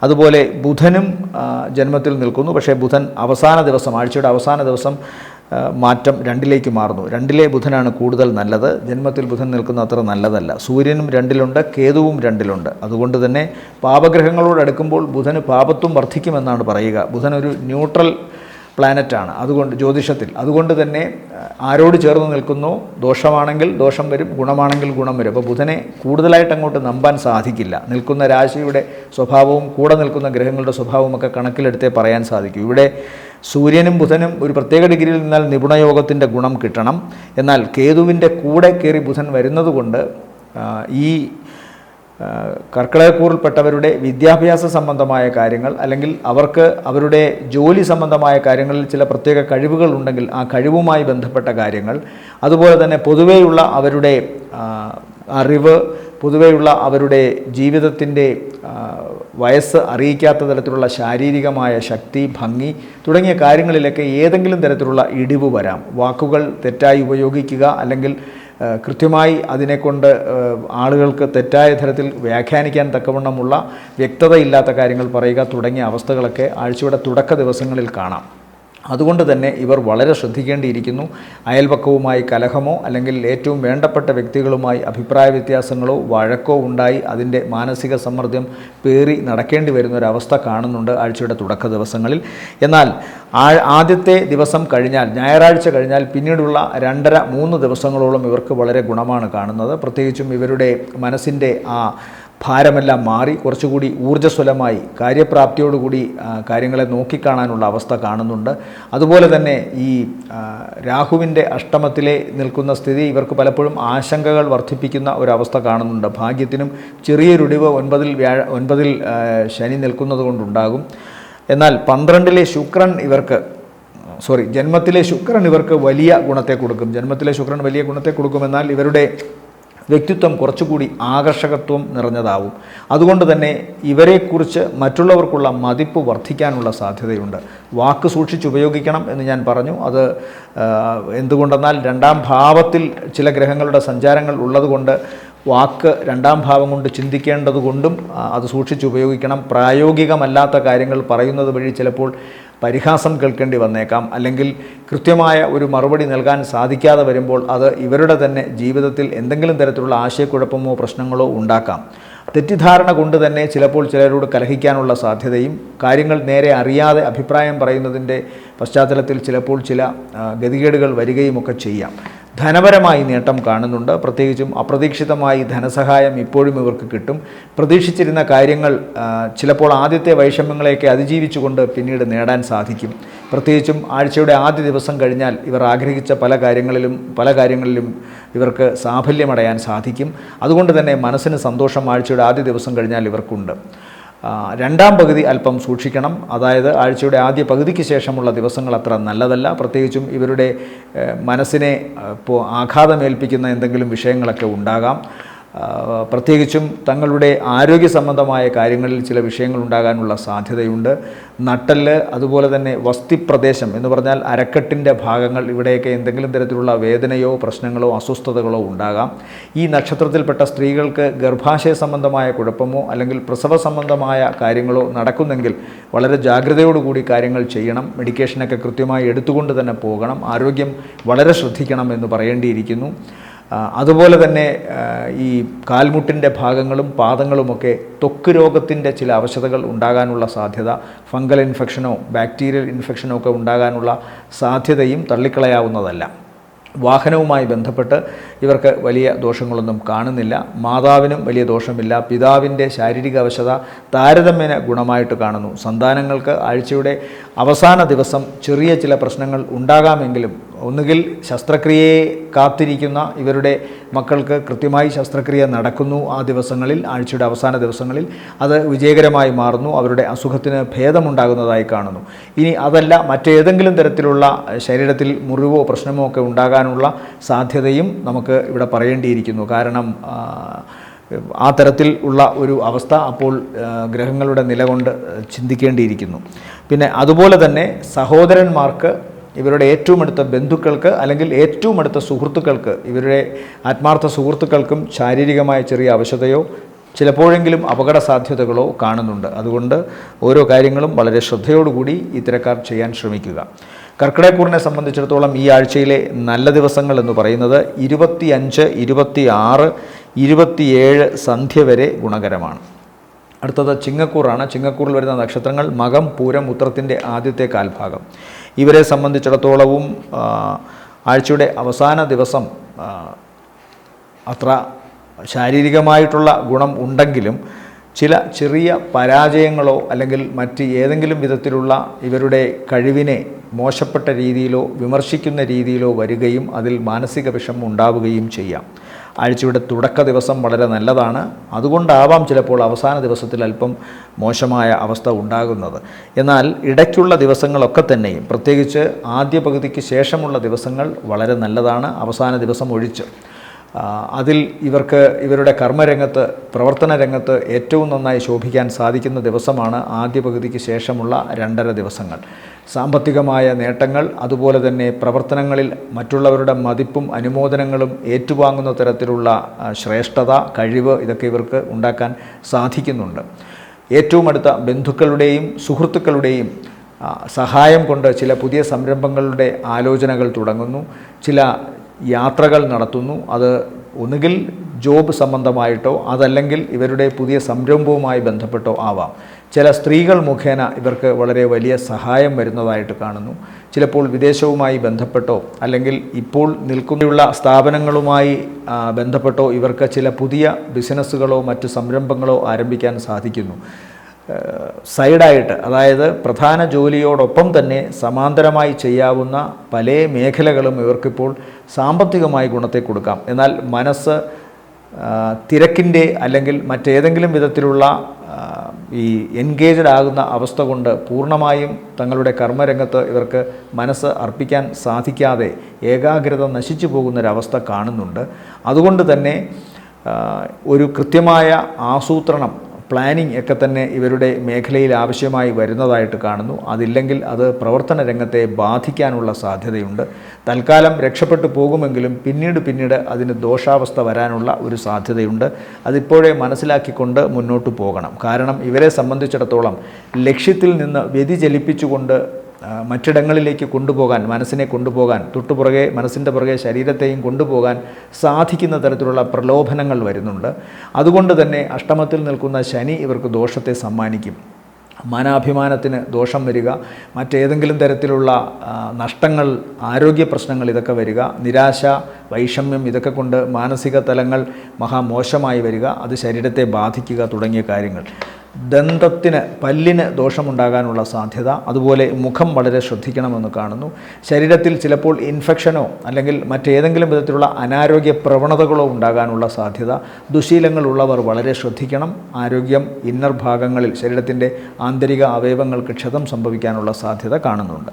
അതുപോലെ ബുധനും ജന്മത്തിൽ നിൽക്കുന്നു. പക്ഷേ ബുധൻ അവസാന ദിവസം, ആഴ്ചയുടെ അവസാന ദിവസം മാറ്റം 2-ലേക്ക് മാറുന്നു. 2-ലെ ബുധനാണ് കൂടുതൽ നല്ലത്. ജന്മത്തിൽ ബുധൻ നിൽക്കുന്ന അത്ര നല്ലതല്ല. സൂര്യനും 2-ലുണ്ട്, കേതുവും 2-ലുണ്ട്. അതുകൊണ്ട് തന്നെ പാപഗ്രഹങ്ങളോട് അടുക്കുമ്പോൾ ബുധന് പാപത്വം വർദ്ധിക്കുമെന്നാണ് പറയുക. ബുധൻ ഒരു ന്യൂട്രൽ പ്ലാനറ്റാണ് അതുകൊണ്ട് ജ്യോതിഷത്തിൽ. അതുകൊണ്ട് തന്നെ ആരോട് ചേർന്ന് നിൽക്കുന്നോ ദോഷമാണെങ്കിൽ ദോഷം വരും, ഗുണമാണെങ്കിൽ ഗുണം വരും. അപ്പോൾ ബുധനെ കൂടുതലായിട്ട് അങ്ങോട്ട് നമ്പാൻ സാധിക്കില്ല. നിൽക്കുന്ന രാശിയുടെ സ്വഭാവവും കൂടെ നിൽക്കുന്ന ഗ്രഹങ്ങളുടെ സ്വഭാവവും ഒക്കെ കണക്കിലെടുത്തേ പറയാൻ സാധിക്കൂ. ഇവിടെ സൂര്യനും ബുധനും ഒരു പ്രത്യേക ഡിഗ്രിയിൽ നിന്നാൽ നിപുണയോഗത്തിൻ്റെ ഗുണം കിട്ടണം. എന്നാൽ കേതുവിൻ്റെ കൂടെ കയറി ബുധൻ വരുന്നത് കൊണ്ട് ഈ കർക്കിടകക്കൂറിൽപ്പെട്ടവരുടെ വിദ്യാഭ്യാസ സംബന്ധമായ കാര്യങ്ങൾ അല്ലെങ്കിൽ അവർക്ക് അവരുടെ ജോലി സംബന്ധമായ കാര്യങ്ങളിൽ ചില പ്രത്യേക കഴിവുകൾ ഉണ്ടെങ്കിൽ ആ കഴിവുമായി ബന്ധപ്പെട്ട കാര്യങ്ങൾ, അതുപോലെ തന്നെ പൊതുവെയുള്ള അവരുടെ അറിവ്, പൊതുവെയുള്ള അവരുടെ ജീവിതത്തിൻ്റെ വയസ്സ് അറിയിക്കാത്ത തരത്തിലുള്ള ശാരീരികമായ ശക്തി, ഭംഗി തുടങ്ങിയ കാര്യങ്ങളിലൊക്കെ ഏതെങ്കിലും തരത്തിലുള്ള ഇടിവ് വരാം. വാക്കുകൾ തെറ്റായി ഉപയോഗിക്കുക അല്ലെങ്കിൽ കൃത്യമായി അതിനെക്കൊണ്ട് ആളുകൾക്ക് തെറ്റായ തരത്തിൽ വ്യാഖ്യാനിക്കാൻ തക്കവണ്ണമുള്ള വ്യക്തതയില്ലാത്ത കാര്യങ്ങൾ പറയുക തുടങ്ങിയ അവസ്ഥകളൊക്കെ ആഴ്ചയുടെ തുടക്ക ദിവസങ്ങളിൽ കാണാം. അതുകൊണ്ട് തന്നെ ഇവർ വളരെ ശ്രദ്ധിക്കേണ്ടിയിരിക്കുന്നു. അയൽപക്കവുമായി കലഹമോ അല്ലെങ്കിൽ ഏറ്റവും വേണ്ടപ്പെട്ട വ്യക്തികളുമായി അഭിപ്രായ വ്യത്യാസങ്ങളോ വഴക്കോ ഉണ്ടായി അതിൻ്റെ മാനസിക സമ്മർദ്ദം പേറി നടക്കേണ്ടി വരുന്നൊരവസ്ഥ കാണുന്നുണ്ട് ആഴ്ചയുടെ തുടക്ക ദിവസങ്ങളിൽ. എന്നാൽ ആദ്യത്തെ ദിവസം കഴിഞ്ഞാൽ, ഞായറാഴ്ച കഴിഞ്ഞാൽ പിന്നീടുള്ള 2.5-3 ദിവസങ്ങളോളം ഇവർക്ക് വളരെ ഗുണമാണ് കാണുന്നത്. പ്രത്യേകിച്ചും ഇവരുടെ മനസ്സിൻ്റെ ആ ഭാരമെല്ലാം മാറി കുറച്ചുകൂടി ഊർജ്ജസ്വലമായി കാര്യപ്രാപ്തിയോടുകൂടി കാര്യങ്ങളെ നോക്കിക്കാണാനുള്ള അവസ്ഥ കാണുന്നുണ്ട്. അതുപോലെ തന്നെ ഈ രാഹുവിൻ്റെ അഷ്ടമത്തിലെ നിൽക്കുന്ന സ്ഥിതി ഇവർക്ക് പലപ്പോഴും ആശങ്കകൾ വർദ്ധിപ്പിക്കുന്ന ഒരവസ്ഥ കാണുന്നുണ്ട്. ഭാഗ്യത്തിനും ചെറിയൊരിടിവ് 9-ൽ ശനി നിൽക്കുന്നത് കൊണ്ടുണ്ടാകും. എന്നാൽ 12-ലെ ശുക്രൻ ജന്മത്തിലെ ശുക്രൻ ഇവർക്ക് വലിയ ഗുണത്തെ കൊടുക്കും. ജന്മത്തിലെ ശുക്രൻ വലിയ ഗുണത്തെ കൊടുക്കുമെന്നാൽ ഇവരുടെ വ്യക്തിത്വം കുറച്ചുകൂടി ആകർഷകത്വം നിറഞ്ഞതാവും. അതുകൊണ്ട് തന്നെ ഇവരെക്കുറിച്ച് മറ്റുള്ളവർക്കുള്ള മതിപ്പ് വർദ്ധിക്കാനുള്ള സാധ്യതയുണ്ട്. വാക്ക് സൂക്ഷിച്ചുപയോഗിക്കണം എന്ന് ഞാൻ പറഞ്ഞു. അത് എന്തുകൊണ്ടെന്നാൽ 2ാം ഭാവത്തിൽ ചില ഗ്രഹങ്ങളുടെ സഞ്ചാരങ്ങൾ ഉള്ളതുകൊണ്ട് വാക്ക് 2ാം ഭാവം കൊണ്ട് ചിന്തിക്കേണ്ടതുകൊണ്ടും അത് സൂക്ഷിച്ചുപയോഗിക്കണം. പ്രായോഗികമല്ലാത്ത കാര്യങ്ങൾ പറയുന്നത് വഴി ചിലപ്പോൾ പരിഹാസം കേൾക്കേണ്ടി വന്നേക്കാം. അല്ലെങ്കിൽ കൃത്യമായ ഒരു മറുപടി നൽകാൻ സാധിക്കാതെ വരുമ്പോൾ അത് ഇവരുടെ തന്നെ ജീവിതത്തിൽ എന്തെങ്കിലും തരത്തിലുള്ള ആശയക്കുഴപ്പമോ പ്രശ്നങ്ങളോ ഉണ്ടാക്കാം. തെറ്റിദ്ധാരണ കൊണ്ട് തന്നെ ചിലപ്പോൾ ചിലരോട് കലഹിക്കാനുള്ള സാധ്യതയും, കാര്യങ്ങൾ നേരെ അറിയാതെ അഭിപ്രായം പറയുന്നതിൻ്റെ പശ്ചാത്തലത്തിൽ ചിലപ്പോൾ ചില ഗതികേടുകൾ വരികയുമൊക്കെ ചെയ്യാം. ധനപരമായി നേട്ടം കാണുന്നുണ്ട്. പ്രത്യേകിച്ചും അപ്രതീക്ഷിതമായി ധനസഹായം ഇപ്പോഴും ഇവർക്ക് കിട്ടും. പ്രതീക്ഷിച്ചിരുന്ന കാര്യങ്ങൾ ചിലപ്പോൾ ആദ്യത്തെ വൈഷമ്യങ്ങളെയൊക്കെ അതിജീവിച്ചുകൊണ്ട് പിന്നീട് നേടാൻ സാധിക്കും. പ്രത്യേകിച്ചും ആഴ്ചയുടെ ആദ്യ ദിവസം കഴിഞ്ഞാൽ ഇവർ ആഗ്രഹിച്ച പല കാര്യങ്ങളിലും ഇവർക്ക് സാഫല്യമടയാൻ സാധിക്കും. അതുകൊണ്ട് തന്നെ മനസ്സിന് സന്തോഷം ആഴ്ചയുടെ ആദ്യ ദിവസം കഴിഞ്ഞാൽ ഇവർക്കുണ്ട്. 2ാം പകുതി അല്പം സൂക്ഷിക്കണം. അതായത് ആഴ്ചയുടെ ആദ്യ പകുതിക്ക് ശേഷമുള്ള ദിവസങ്ങൾ അത്ര നല്ലതല്ല. പ്രത്യേകിച്ചും ഇവരുടെ മനസ്സിനെ ആഘാതമേൽപ്പിക്കുന്ന എന്തെങ്കിലും വിഷയങ്ങളൊക്കെ ഉണ്ടാകാം. പ്രത്യേകിച്ചും തങ്ങളുടെ ആരോഗ്യ സംബന്ധമായ കാര്യങ്ങളിൽ ചില വിഷയങ്ങൾ ഉണ്ടാകാനുള്ള സാധ്യതയുണ്ട്. നട്ടെല്ല്, അതുപോലെ തന്നെ വസ്തിപ്രദേശം എന്ന് പറഞ്ഞാൽ അരക്കെട്ടിൻ്റെ ഭാഗങ്ങൾ, ഇവിടെയൊക്കെ എന്തെങ്കിലും തരത്തിലുള്ള വേദനയോ പ്രശ്നങ്ങളോ അസ്വസ്ഥതകളോ ഉണ്ടാകാം. ഈ നക്ഷത്രത്തിൽപ്പെട്ട സ്ത്രീകൾക്ക് ഗർഭാശയ സംബന്ധമായ കുഴപ്പമോ അല്ലെങ്കിൽ പ്രസവ സംബന്ധമായ കാര്യങ്ങളോ നടക്കുന്നെങ്കിൽ വളരെ ജാഗ്രതയോടുകൂടി കാര്യങ്ങൾ ചെയ്യണം. മെഡിക്കേഷനൊക്കെ കൃത്യമായി എടുത്തുകൊണ്ട് തന്നെ പോകണം. ആരോഗ്യം വളരെ ശ്രദ്ധിക്കണം എന്ന് പറയേണ്ടിയിരിക്കുന്നു. അതുപോലെ തന്നെ ഈ കാൽമുട്ടിൻ്റെ ഭാഗങ്ങളും പാദങ്ങളുമൊക്കെ ത്വക്ക് രോഗത്തിൻ്റെ ചില അവശതകൾ ഉണ്ടാകാനുള്ള സാധ്യത, ഫംഗൽ ഇൻഫെക്ഷനോ ബാക്ടീരിയൽ ഇൻഫെക്ഷനോ ഒക്കെ ഉണ്ടാകാനുള്ള സാധ്യതയും തള്ളിക്കളയാവുന്നതല്ല. വാഹനവുമായി ബന്ധപ്പെട്ട് ഇവർക്ക് വലിയ ദോഷങ്ങളൊന്നും കാണുന്നില്ല. മാതാവിനും വലിയ ദോഷമില്ല. പിതാവിൻ്റെ ശാരീരിക അവശത താരതമ്യേന ഗുണമായിട്ട് കാണുന്നു. സന്താനങ്ങൾക്ക് ആഴ്ചയുടെ അവസാന ദിവസം ചെറിയ ചില പ്രശ്നങ്ങൾ ഉണ്ടാകാമെങ്കിലും ഒന്നുകിൽ ശസ്ത്രക്രിയയെ കാത്തിരിക്കുന്ന ഇവരുടെ മക്കൾക്ക് കൃത്യമായി ശസ്ത്രക്രിയ നടക്കുന്നു. ആ ദിവസങ്ങളിൽ, ആഴ്ചയുടെ അവസാന ദിവസങ്ങളിൽ അത് വിജയകരമായി മാറുന്നു. അവരുടെ അസുഖത്തിന് ഭേദമുണ്ടാകുന്നതായി കാണുന്നു. ഇനി അതല്ല, മറ്റേതെങ്കിലും തരത്തിലുള്ള ശരീരത്തിൽ മുറിവോ പ്രശ്നമോ ഒക്കെ ഉണ്ടാകാനുള്ള സാധ്യതയും നമുക്ക് ഇവിടെ പറയേണ്ടിയിരിക്കുന്നു. കാരണം ആ തരത്തിൽ ഉള്ള ഒരു അവസ്ഥ അപ്പോൾ ഗ്രഹങ്ങളുടെ നില കൊണ്ട് ചിന്തിക്കേണ്ടിയിരിക്കുന്നു. പിന്നെ അതുപോലെ തന്നെ സഹോദരന്മാർക്ക്, ഇവരുടെ ഏറ്റവും അടുത്ത ബന്ധുക്കൾക്ക് അല്ലെങ്കിൽ ഏറ്റവും അടുത്ത സുഹൃത്തുക്കൾക്ക്, ഇവരുടെ ആത്മാർത്ഥ സുഹൃത്തുക്കൾക്കും ശാരീരികമായ ചെറിയ അവശതയോ ചിലപ്പോഴെങ്കിലും അപകട സാധ്യതകളോ കാണുന്നുണ്ട്. അതുകൊണ്ട് ഓരോ കാര്യങ്ങളും വളരെ ശ്രദ്ധയോടുകൂടി ഇത്തരക്കാർ ചെയ്യാൻ ശ്രമിക്കുക. കർക്കിടകക്കൂറിനെ സംബന്ധിച്ചിടത്തോളം ഈ ആഴ്ചയിലെ നല്ല ദിവസങ്ങൾ എന്ന് പറയുന്നത് 25, 26, 27 സന്ധ്യ വരെ ഗുണകരമാണ്. അടുത്തത് ചിങ്ങക്കൂറാണ്. ചിങ്ങക്കൂറിൽ വരുന്ന നക്ഷത്രങ്ങൾ മകം, പൂരം, ഉത്രത്തിൻ്റെ ആദ്യത്തെ കാൽഭാഗം. ഇവരെ സംബന്ധിച്ചിടത്തോളവും ആഴ്ചയുടെ അവസാന ദിവസം അത്ര ശാരീരികമായിട്ടുള്ള ഗുണം ഉണ്ടെങ്കിലും ചില ചെറിയ പരാജയങ്ങളോ അല്ലെങ്കിൽ മറ്റ് ഏതെങ്കിലും വിധത്തിലുള്ള ഇവരുടെ കഴിവിനെ മോശപ്പെട്ട രീതിയിലോ വിമർശിക്കുന്ന രീതിയിലോ വരികയും അതിൽ മാനസിക വിഷമം ഉണ്ടാവുകയും ചെയ്യാം. ആഴ്ചയുടെ തുടക്ക ദിവസം വളരെ നല്ലതാണ്. അതുകൊണ്ടാവാം ചിലപ്പോൾ അവസാന ദിവസത്തിൽ അല്പം മോശമായ അവസ്ഥ ഉണ്ടാകുന്നത്. എന്നാൽ ഇടയ്ക്കുള്ള ദിവസങ്ങളൊക്കെ തന്നെയും, പ്രത്യേകിച്ച് ആദ്യ പകുതിക്ക് ശേഷമുള്ള ദിവസങ്ങൾ വളരെ നല്ലതാണ്, അവസാന ദിവസം ഒഴിച്ച്. അതിൽ ഇവർക്ക് ഇവരുടെ കർമ്മരംഗത്ത്, പ്രവർത്തന രംഗത്ത് ഏറ്റവും നന്നായി ശോഭിക്കാൻ സാധിക്കുന്ന ദിവസമാണ് ആദ്യ പകുതിക്ക് ശേഷമുള്ള 2.5 ദിവസങ്ങൾ. സാമ്പത്തികമായ നേട്ടങ്ങൾ, അതുപോലെ തന്നെ പ്രവർത്തനങ്ങളിൽ മറ്റുള്ളവരുടെ മതിപ്പും അനുമോദനങ്ങളും ഏറ്റുവാങ്ങുന്ന തരത്തിലുള്ള ശ്രേഷ്ഠത, കഴിവ് ഇതൊക്കെ ഇവർക്ക് ഉണ്ടാക്കാൻ സാധിക്കുന്നുണ്ട്. ഏറ്റവും അടുത്ത ബന്ധുക്കളുടെയും സുഹൃത്തുക്കളുടെയും സഹായം കൊണ്ട് ചില പുതിയ സംരംഭങ്ങളുടെ ആലോചനകൾ തുടങ്ങുന്നു. ചില യാത്രകൾ നടത്തുന്നു. അത് ഒന്നുകിൽ ജോബ് സംബന്ധമായിട്ടോ അതല്ലെങ്കിൽ ഇവരുടെ പുതിയ സംരംഭവുമായി ബന്ധപ്പെട്ടോ ആവാം. ചില സ്ത്രീകൾ മുഖേന ഇവർക്ക് വളരെ വലിയ സഹായം വരുന്നതായിട്ട് കാണുന്നു. ചിലപ്പോൾ വിദേശവുമായി ബന്ധപ്പെട്ടോ അല്ലെങ്കിൽ ഇപ്പോൾ നിൽക്കുന്ന സ്ഥാപനങ്ങളുമായി ബന്ധപ്പെട്ടോ ഇവർക്ക് ചില പുതിയ ബിസിനസ്സുകളോ മറ്റ് സംരംഭങ്ങളോ ആരംഭിക്കാൻ സാധിക്കുന്നു. സൈഡായിട്ട്, അതായത് പ്രധാന ജോലിയോടൊപ്പം തന്നെ സമാന്തരമായി ചെയ്യാവുന്ന പല മേഖലകളും ഇവർക്കിപ്പോൾ സാമ്പത്തികമായി ഗുണത്തെ കൊടുക്കാം. എന്നാൽ മനസ്സ് തിരക്കിൻ്റെ അല്ലെങ്കിൽ മറ്റേതെങ്കിലും വിധത്തിലുള്ള ഈ എൻഗേജ്ഡ് ആകുന്ന അവസ്ഥ കൊണ്ട് പൂർണ്ണമായും തങ്ങളുടെ കർമ്മരംഗത്ത് ഇവർക്ക് മനസ്സ് അർപ്പിക്കാൻ സാധിക്കാതെ ഏകാഗ്രത നശിച്ചു പോകുന്നൊരവസ്ഥ കാണുന്നുണ്ട്. അതുകൊണ്ട് തന്നെ ഒരു കൃത്യമായ ആസൂത്രണം, പ്ലാനിംഗ് ഒക്കെ തന്നെ ഇവരുടെ മേഖലയിൽ ആവശ്യമായി വരുന്നതായിട്ട് കാണുന്നു. അതില്ലെങ്കിൽ അത് പ്രവർത്തന രംഗത്തെ ബാധിക്കാനുള്ള സാധ്യതയുണ്ട്. തൽക്കാലം രക്ഷപ്പെട്ടു പോകുമെങ്കിലും പിന്നീട് അതിന് ദോഷാവസ്ഥ വരാനുള്ള ഒരു സാധ്യതയുണ്ട്. അതിപ്പോഴേ മനസ്സിലാക്കിക്കൊണ്ട് മുന്നോട്ട് പോകണം. കാരണം ഇവരെ സംബന്ധിച്ചിടത്തോളം ലക്ഷ്യത്തിൽ നിന്ന് വ്യതിചലിപ്പിച്ചുകൊണ്ട് മറ്റിടങ്ങളിലേക്ക് കൊണ്ടുപോകാൻ, മനസ്സിനെ കൊണ്ടുപോകാൻ, തൊട്ടുപുറകെ മനസ്സിൻ്റെ പുറകെ ശരീരത്തെയും കൊണ്ടുപോകാൻ സാധിക്കുന്ന തരത്തിലുള്ള പ്രലോഭനങ്ങൾ വരുന്നുണ്ട്. അതുകൊണ്ട് തന്നെ അഷ്ടമത്തിൽ നിൽക്കുന്ന ശനി ഇവർക്ക് ദോഷത്തെ സമ്മാനിക്കും. മാനാഭിമാനത്തിന് ദോഷം വരിക, മറ്റേതെങ്കിലും തരത്തിലുള്ള നഷ്ടങ്ങൾ, ആരോഗ്യ പ്രശ്നങ്ങൾ ഇതൊക്കെ വരിക, നിരാശ, വൈഷമ്യം ഇതൊക്കെ കൊണ്ട് മാനസിക തലങ്ങൾ മഹാമോശമായി വരിക, അത് ശരീരത്തെ ബാധിക്കുക തുടങ്ങിയ കാര്യങ്ങൾ. ദന്തത്തിന്, പല്ലിന് ദോഷമുണ്ടാകാനുള്ള സാധ്യത, അതുപോലെ മുഖം വളരെ ശ്രദ്ധിക്കണമെന്ന് കാണുന്നു. ശരീരത്തിൽ ചിലപ്പോൾ ഇൻഫെക്ഷനോ അല്ലെങ്കിൽ മറ്റേതെങ്കിലും വിധത്തിലുള്ള അനാരോഗ്യ പ്രവണതകളോ ഉണ്ടാകാനുള്ള സാധ്യത. ദുശീലങ്ങളുള്ളവർ വളരെ ശ്രദ്ധിക്കണം. ആരോഗ്യം, ഇന്നർ ഭാഗങ്ങളിൽ ശരീരത്തിൻ്റെ ആന്തരിക അവയവങ്ങൾക്ക് ക്ഷതം സംഭവിക്കാനുള്ള സാധ്യത കാണുന്നുണ്ട്.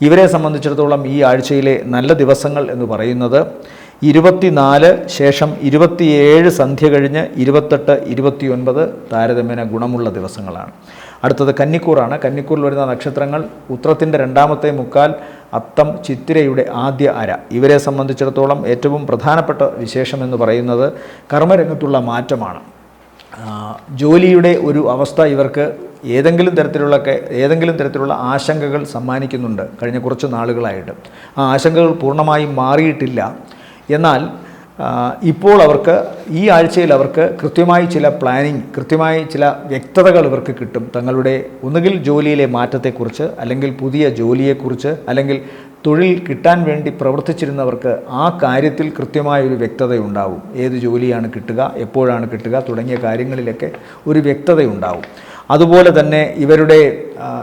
ഇവരെ സംബന്ധിച്ചിടത്തോളം ഈ ആഴ്ചയിലെ നല്ല ദിവസങ്ങൾ എന്ന് പറയുന്നത് 24 ശേഷം 27 സന്ധ്യ കഴിഞ്ഞ് 28, 29 താരതമ്യേന ഗുണമുള്ള ദിവസങ്ങളാണ്. അടുത്തത് കന്നിക്കൂറാണ്. കന്നിക്കൂറിൽ വരുന്ന നക്ഷത്രങ്ങൾ ഉത്രത്തിൻ്റെ 2ാമത്തെ മുക്കാൽ, അത്തം, ചിത്തിരയുടെ ആദ്യ അര. ഇവരെ സംബന്ധിച്ചിടത്തോളം ഏറ്റവും പ്രധാനപ്പെട്ട വിശേഷം എന്ന് പറയുന്നത് കർമ്മരംഗത്തുള്ള മാറ്റമാണ്. ജോലിയുടെ ഒരു അവസ്ഥ ഇവർക്ക് ഏതെങ്കിലും തരത്തിലുള്ള ആശങ്കകൾ സമ്മാനിക്കുന്നുണ്ട് കഴിഞ്ഞ കുറച്ച് നാളുകളായിട്ട്. ആ ആശങ്കകൾ പൂർണ്ണമായും മാറിയിട്ടില്ല. എന്നാൽ ഇപ്പോൾ അവർക്ക് ഈ ആഴ്ചയിൽ അവർക്ക് കൃത്യമായി ചില പ്ലാനിങ്, കൃത്യമായി ചില വ്യക്തതകൾ ഇവർക്ക് കിട്ടും. തങ്ങളുടെ ഒന്നുകിൽ ജോലിയിലെ മാറ്റത്തെക്കുറിച്ച്, അല്ലെങ്കിൽ പുതിയ ജോലിയെക്കുറിച്ച്, അല്ലെങ്കിൽ തൊഴിൽ കിട്ടാൻ വേണ്ടി പ്രവർത്തിച്ചിരുന്നവർക്ക് ആ കാര്യത്തിൽ കൃത്യമായൊരു വ്യക്തതയുണ്ടാവും. ഏത് ജോലിയാണ് കിട്ടുക, എപ്പോഴാണ് കിട്ടുക തുടങ്ങിയ കാര്യങ്ങളിലൊക്കെ ഒരു വ്യക്തതയുണ്ടാവും. അതുപോലെ തന്നെ ഇവരുടെ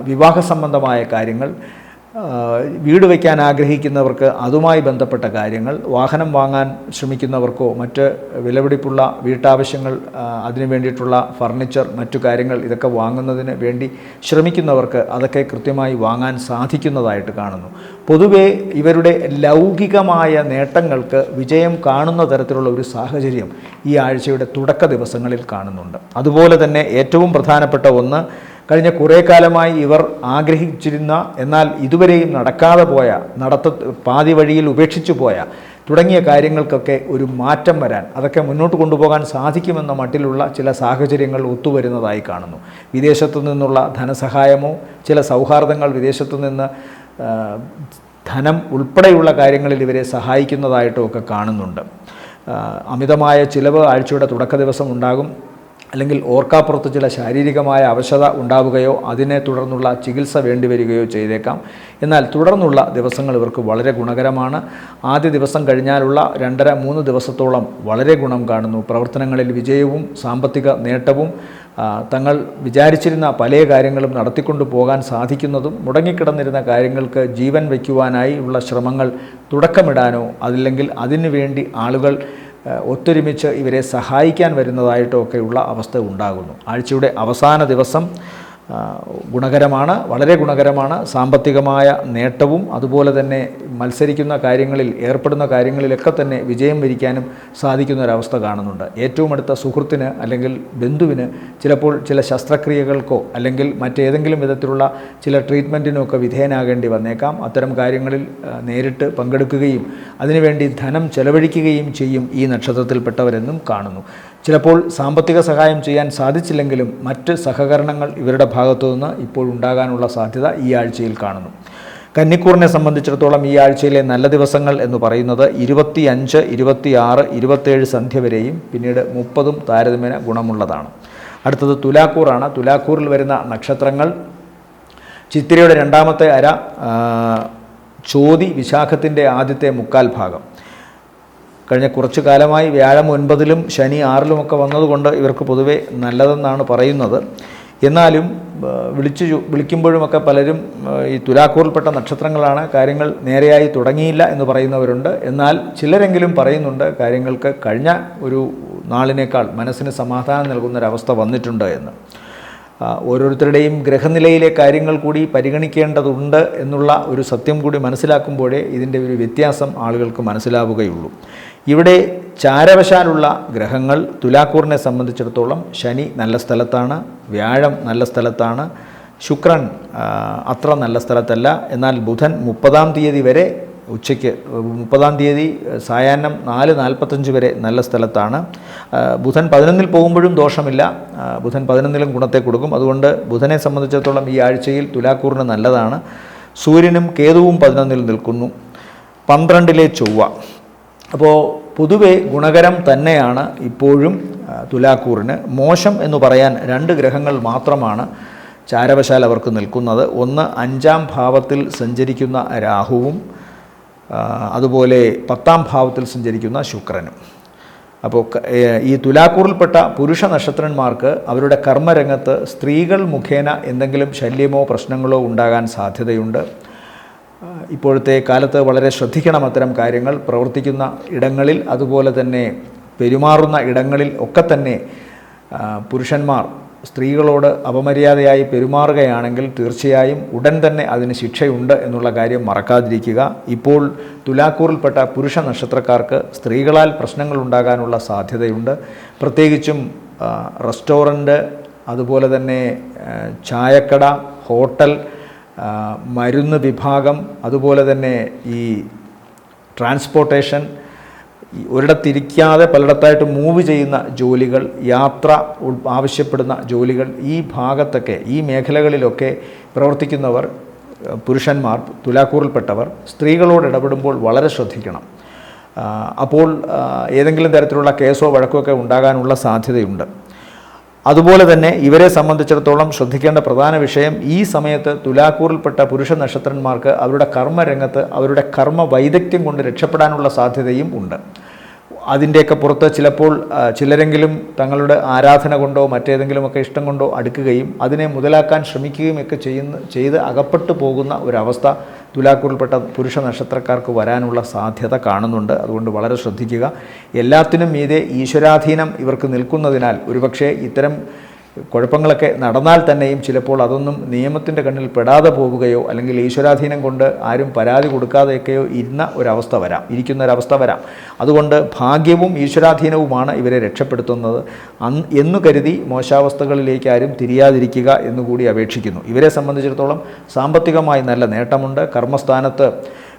വിവാഹ സംബന്ധമായ കാര്യങ്ങൾ, വീട് വയ്ക്കാൻ ആഗ്രഹിക്കുന്നവർക്ക് അതുമായി ബന്ധപ്പെട്ട കാര്യങ്ങൾ, വാഹനം വാങ്ങാൻ ശ്രമിക്കുന്നവർക്കോ മറ്റ് വിലപിടിപ്പുള്ള വീട്ടാവശ്യങ്ങൾ, അതിനു വേണ്ടിയിട്ടുള്ള ഫർണിച്ചർ, മറ്റു കാര്യങ്ങൾ ഇതൊക്കെ വാങ്ങുന്നതിന് വേണ്ടി ശ്രമിക്കുന്നവർക്ക് അതൊക്കെ കൃത്യമായി വാങ്ങാൻ സാധിക്കുന്നതായിട്ട് കാണുന്നു. പൊതുവേ ഇവരുടെ ലൗകികമായ നേട്ടങ്ങൾക്ക് വിജയം കാണുന്ന തരത്തിലുള്ള ഒരു സാഹചര്യം ഈ ആഴ്ചയുടെ തുടക്ക ദിവസങ്ങളിൽ കാണുന്നുണ്ട്. അതുപോലെ തന്നെ ഏറ്റവും പ്രധാനപ്പെട്ട ഒന്ന്, കഴിഞ്ഞ കുറേ കാലമായി ഇവർ ആഗ്രഹിച്ചിരുന്ന എന്നാൽ ഇതുവരെയും നടക്കാതെ പോയ, പാതി വഴിയിൽ ഉപേക്ഷിച്ചു പോയ തുടങ്ങിയ കാര്യങ്ങൾക്കൊക്കെ ഒരു മാറ്റം വരാൻ, അതൊക്കെ മുന്നോട്ട് കൊണ്ടുപോകാൻ സാധിക്കുമെന്ന മട്ടിലുള്ള ചില സാഹചര്യങ്ങൾ ഒത്തുവരുന്നതായി കാണുന്നു. വിദേശത്തു നിന്നുള്ള ധനസഹായമോ ചില സൗഹാർദ്ദങ്ങൾ വിദേശത്തു നിന്ന് ധനം ഉൾപ്പെടെയുള്ള കാര്യങ്ങളിൽ ഇവരെ സഹായിക്കുന്നതായിട്ടോ ഒക്കെ കാണുന്നുണ്ട്. അമിതമായ ചിലവ് ആഴ്ചയുടെ തുടക്ക ദിവസം ഉണ്ടാകും. അല്ലെങ്കിൽ ഓർക്കാപ്പുറത്ത് ചില ശാരീരികമായ അവശത ഉണ്ടാവുകയോ അതിനെ തുടർന്നുള്ള ചികിത്സ വേണ്ടിവരികയോ ചെയ്തേക്കാം. എന്നാൽ തുടർന്നുള്ള ദിവസങ്ങൾ ഇവർക്ക് വളരെ ഗുണകരമാണ്. ആദ്യ ദിവസം കഴിഞ്ഞാലുള്ള 2.5-3 ദിവസത്തോളം വളരെ ഗുണം കാണുന്നു. പ്രവർത്തനങ്ങളിൽ വിജയവും സാമ്പത്തിക നേട്ടവും, തങ്ങൾ വിചാരിച്ചിരുന്ന പല കാര്യങ്ങളും നടത്തിക്കൊണ്ടു പോകാൻ സാധിക്കുന്നതും, മുടങ്ങിക്കിടന്നിരുന്ന കാര്യങ്ങൾക്ക് ജീവൻ വയ്ക്കുവാനായി ഉള്ള ശ്രമങ്ങൾ തുടക്കമിടാനോ അതല്ലെങ്കിൽ അതിനു വേണ്ടി ആളുകൾ ഒത്തൊരുമിച്ച് ഇവരെ സഹായിക്കാൻ വരുന്നതായിട്ടൊക്കെയുള്ള അവസ്ഥ ഉണ്ടാകുന്നു. ആഴ്ചയുടെ അവസാന ദിവസം ഗുണകരമാണ്, വളരെ ഗുണകരമാണ്. സാമ്പത്തികമായ നേട്ടവും അതുപോലെ തന്നെ മത്സരിക്കുന്ന കാര്യങ്ങളിൽ, ഏർപ്പെടുന്ന കാര്യങ്ങളിലൊക്കെ തന്നെ വിജയം വരിക്കാനും സാധിക്കുന്ന ഒരവസ്ഥ കാണുന്നുണ്ട്. ഏറ്റവും അടുത്ത സുഹൃത്തിന് അല്ലെങ്കിൽ ബന്ധുവിന് ചിലപ്പോൾ ചില ശസ്ത്രക്രിയകൾക്കോ അല്ലെങ്കിൽ മറ്റേതെങ്കിലും വിധത്തിലുള്ള ചില ട്രീറ്റ്മെൻറ്റിനോ ഒക്കെ വിധേയനാകേണ്ടി വന്നേക്കാം. അത്തരം കാര്യങ്ങളിൽ നേരിട്ട് പങ്കെടുക്കുകയും അതിനുവേണ്ടി ധനം ചെലവഴിക്കുകയും ചെയ്യും ഈ നക്ഷത്രത്തിൽപ്പെട്ടവരെന്നും കാണുന്നു. ചിലപ്പോൾ സാമ്പത്തിക സഹായം ചെയ്യാൻ സാധിച്ചില്ലെങ്കിലും മറ്റ് സഹകരണങ്ങൾ ഇവരുടെ ഭാഗത്തു നിന്ന് ഇപ്പോൾ ഉണ്ടാകാനുള്ള സാധ്യത ഈ ആഴ്ചയിൽ കാണുന്നു. കന്നിക്കൂറിനെ സംബന്ധിച്ചിടത്തോളം ഈ ആഴ്ചയിലെ നല്ല ദിവസങ്ങൾ എന്ന് പറയുന്നത് 25, 26, 27 സന്ധ്യ വരെയും പിന്നീട് 30 താരതമ്യേന ഗുണമുള്ളതാണ്. അടുത്തത് തുലാക്കൂറാണ്. തുലാക്കൂറിൽ വരുന്ന നക്ഷത്രങ്ങൾ ചിത്തിരയുടെ 2ാമത്തെ അര, ചോതി, വിശാഖത്തിൻ്റെ ആദ്യത്തെ മുക്കാൽ ഭാഗം. കഴിഞ്ഞ കുറച്ചു കാലമായി വ്യാഴം 9-ലും ശനി 6-ലുമൊക്കെ വന്നതുകൊണ്ട് ഇവർക്ക് പൊതുവെ നല്ലതെന്നാണ് പറയുന്നത്. എന്നാലും വിളിക്കുമ്പോഴുമൊക്കെ പലരും ഈ തുലാക്കൂറിൽപ്പെട്ട നക്ഷത്രങ്ങളാണ്, കാര്യങ്ങൾ നേരെയായി തുടങ്ങിയില്ല എന്ന് പറയുന്നവരുണ്ട്. എന്നാൽ ചിലരെങ്കിലും പറയുന്നുണ്ട് കാര്യങ്ങൾക്ക് കഴിഞ്ഞ ഒരു നാളിനേക്കാൾ മനസ്സിന് സമാധാനം നൽകുന്നൊരവസ്ഥ വന്നിട്ടുണ്ട് എന്ന്. ഓരോരുത്തരുടെയും ഗ്രഹനിലയിലെ കാര്യങ്ങൾ കൂടി പരിഗണിക്കേണ്ടതുണ്ട് എന്നുള്ള ഒരു സത്യം കൂടി മനസ്സിലാക്കുമ്പോഴേ ഇതിൻ്റെ ഒരു വ്യത്യാസം ആളുകൾക്ക് മനസ്സിലാവുകയുള്ളൂ. ഇവിടെ ചാരവശാലുള്ള ഗ്രഹങ്ങൾ തുലാക്കൂറിനെ സംബന്ധിച്ചിടത്തോളം ശനി നല്ല സ്ഥലത്താണ്, വ്യാഴം നല്ല സ്ഥലത്താണ്, ശുക്രൻ അത്ര നല്ല സ്ഥലത്തല്ല. എന്നാൽ ബുധൻ 30-ാം തീയതി വരെ ഉച്ചയ്ക്ക് 30-ാം തീയതി സായാഹ്നം 4:45 വരെ നല്ല സ്ഥലത്താണ്. ബുധൻ 11-ൽ പോകുമ്പോഴും ദോഷമില്ല, ബുധൻ 11-ലും ഗുണത്തെ കൊടുക്കും. അതുകൊണ്ട് ബുധനെ സംബന്ധിച്ചിടത്തോളം ഈ ആഴ്ചയിൽ തുലാക്കൂറിന് നല്ലതാണ്. സൂര്യനും കേതുവും 11-ൽ നിൽക്കുന്നു, 12-ലെ ചൊവ്വ. അപ്പോൾ പൊതുവെ ഗുണകരം തന്നെയാണ് ഇപ്പോഴും തുലാക്കൂറിന്. മോശം എന്ന് പറയാൻ 2 ഗ്രഹങ്ങൾ മാത്രമാണ് ചാരവശാൽ അവർക്ക് നിൽക്കുന്നത്. ഒന്ന് 5-ാം ഭാവത്തിൽ സഞ്ചരിക്കുന്ന രാഹുവും അതുപോലെ 10-ാം ഭാവത്തിൽ സഞ്ചരിക്കുന്ന ശുക്രനും. അപ്പോൾ ഈ തുലാക്കൂറിൽപ്പെട്ട പുരുഷ നക്ഷത്രന്മാർക്ക് അവരുടെ കർമ്മരംഗത്ത് സ്ത്രീകൾ മുഖേന എന്തെങ്കിലും ശല്യമോ പ്രശ്നങ്ങളോ ഉണ്ടാകാൻ സാധ്യതയുണ്ട്. ഇപ്പോഴത്തെ കാലത്ത് വളരെ ശ്രദ്ധിക്കണം അത്തരം കാര്യങ്ങൾ. പ്രവർത്തിക്കുന്ന ഇടങ്ങളിൽ അതുപോലെ തന്നെ പെരുമാറുന്ന ഇടങ്ങളിൽ ഒക്കെ തന്നെ പുരുഷന്മാർ സ്ത്രീകളോട് അപമര്യാദയായി പെരുമാറുകയാണെങ്കിൽ തീർച്ചയായും ഉടൻ തന്നെ അതിന് ശിക്ഷയുണ്ട് എന്നുള്ള കാര്യം മറക്കാതിരിക്കുക. ഇപ്പോൾ തുലാക്കൂറിൽപ്പെട്ട പുരുഷ നക്ഷത്രക്കാർക്ക് സ്ത്രീകളാൽ പ്രശ്നങ്ങൾ ഉണ്ടാകാനുള്ള സാധ്യതയുണ്ട്. പ്രത്യേകിച്ചും റെസ്റ്റോറൻറ്റ്, അതുപോലെ തന്നെ ചായക്കട, ഹോട്ടൽ, മരുന്ന് വിഭാഗം, അതുപോലെ തന്നെ ഈ ട്രാൻസ്പോർട്ടേഷൻ, ഒരിടത്തിരിക്കാതെ പലയിടത്തായിട്ട് മൂവ് ചെയ്യുന്ന ജോലികൾ, യാത്ര ആവശ്യപ്പെടുന്ന ജോലികൾ, ഈ ഭാഗത്തൊക്കെ ഈ മേഖലകളിലൊക്കെ പ്രവർത്തിക്കുന്നവർ പുരുഷന്മാർ തുലാക്കൂറിൽപ്പെട്ടവർ സ്ത്രീകളോട് ഇടപെടുമ്പോൾ വളരെ ശ്രദ്ധിക്കണം. അപ്പോൾ ഏതെങ്കിലും തരത്തിലുള്ള കേസോ വഴക്കോ ഒക്കെ ഉണ്ടാകാനുള്ള സാധ്യതയുണ്ട്. അതുപോലെ തന്നെ ഇവരെ സംബന്ധിച്ചിടത്തോളം ശ്രദ്ധിക്കേണ്ട പ്രധാന വിഷയം, ഈ സമയത്ത് തുലാക്കൂറിൽപ്പെട്ട പുരുഷ നക്ഷത്രന്മാർക്ക് അവരുടെ കർമ്മരംഗത്ത് അവരുടെ കർമ്മ വൈദഗ്ധ്യം കൊണ്ട് രക്ഷപ്പെടാനുള്ള സാധ്യതയും ഉണ്ട്. അതിൻ്റെയൊക്കെ പുറത്ത് ചിലപ്പോൾ ചിലരെങ്കിലും തങ്ങളുടെ ആരാധന കൊണ്ടോ മറ്റേതെങ്കിലുമൊക്കെ ഇഷ്ടം കൊണ്ടോ അടുക്കുകയും അതിനെ മുതലാക്കാൻ ശ്രമിക്കുകയും ഒക്കെ ചെയ്ത് അകപ്പെട്ടു പോകുന്ന ഒരവസ്ഥ തുലാക്കൂറിൽപ്പെട്ട പുരുഷ നക്ഷത്രക്കാർക്ക് വരാനുള്ള സാധ്യത കാണുന്നുണ്ട്. അതുകൊണ്ട് വളരെ ശ്രദ്ധിക്കുക. എല്ലാത്തിനും മീതെ ഈശ്വരാധീനം ഇവർക്ക് നിൽക്കുന്നതിനാൽ ഒരുപക്ഷെ ഇത്തരം കുഴപ്പങ്ങളൊക്കെ നടന്നാൽ തന്നെയും ചിലപ്പോൾ അതൊന്നും നിയമത്തിൻ്റെ കണ്ണിൽ പെടാതെ പോവുകയോ അല്ലെങ്കിൽ ഈശ്വരാധീനം കൊണ്ട് ആരും പരാതി കൊടുക്കാതെയൊക്കെയോ ഇരിക്കുന്ന ഒരവസ്ഥ വരാം. അതുകൊണ്ട് ഭാഗ്യവും ഈശ്വരാധീനവുമാണ് ഇവരെ രക്ഷപ്പെടുത്തുന്നത് എന്നു കരുതി മോശാവസ്ഥകളിലേക്ക് ആരും തിരിയാതിരിക്കുക എന്നുകൂടി അപേക്ഷിക്കുന്നു. ഇവരെ സംബന്ധിച്ചിടത്തോളം സാമ്പത്തികമായി നല്ല നേട്ടമുണ്ട്. കർമ്മസ്ഥാനത്ത്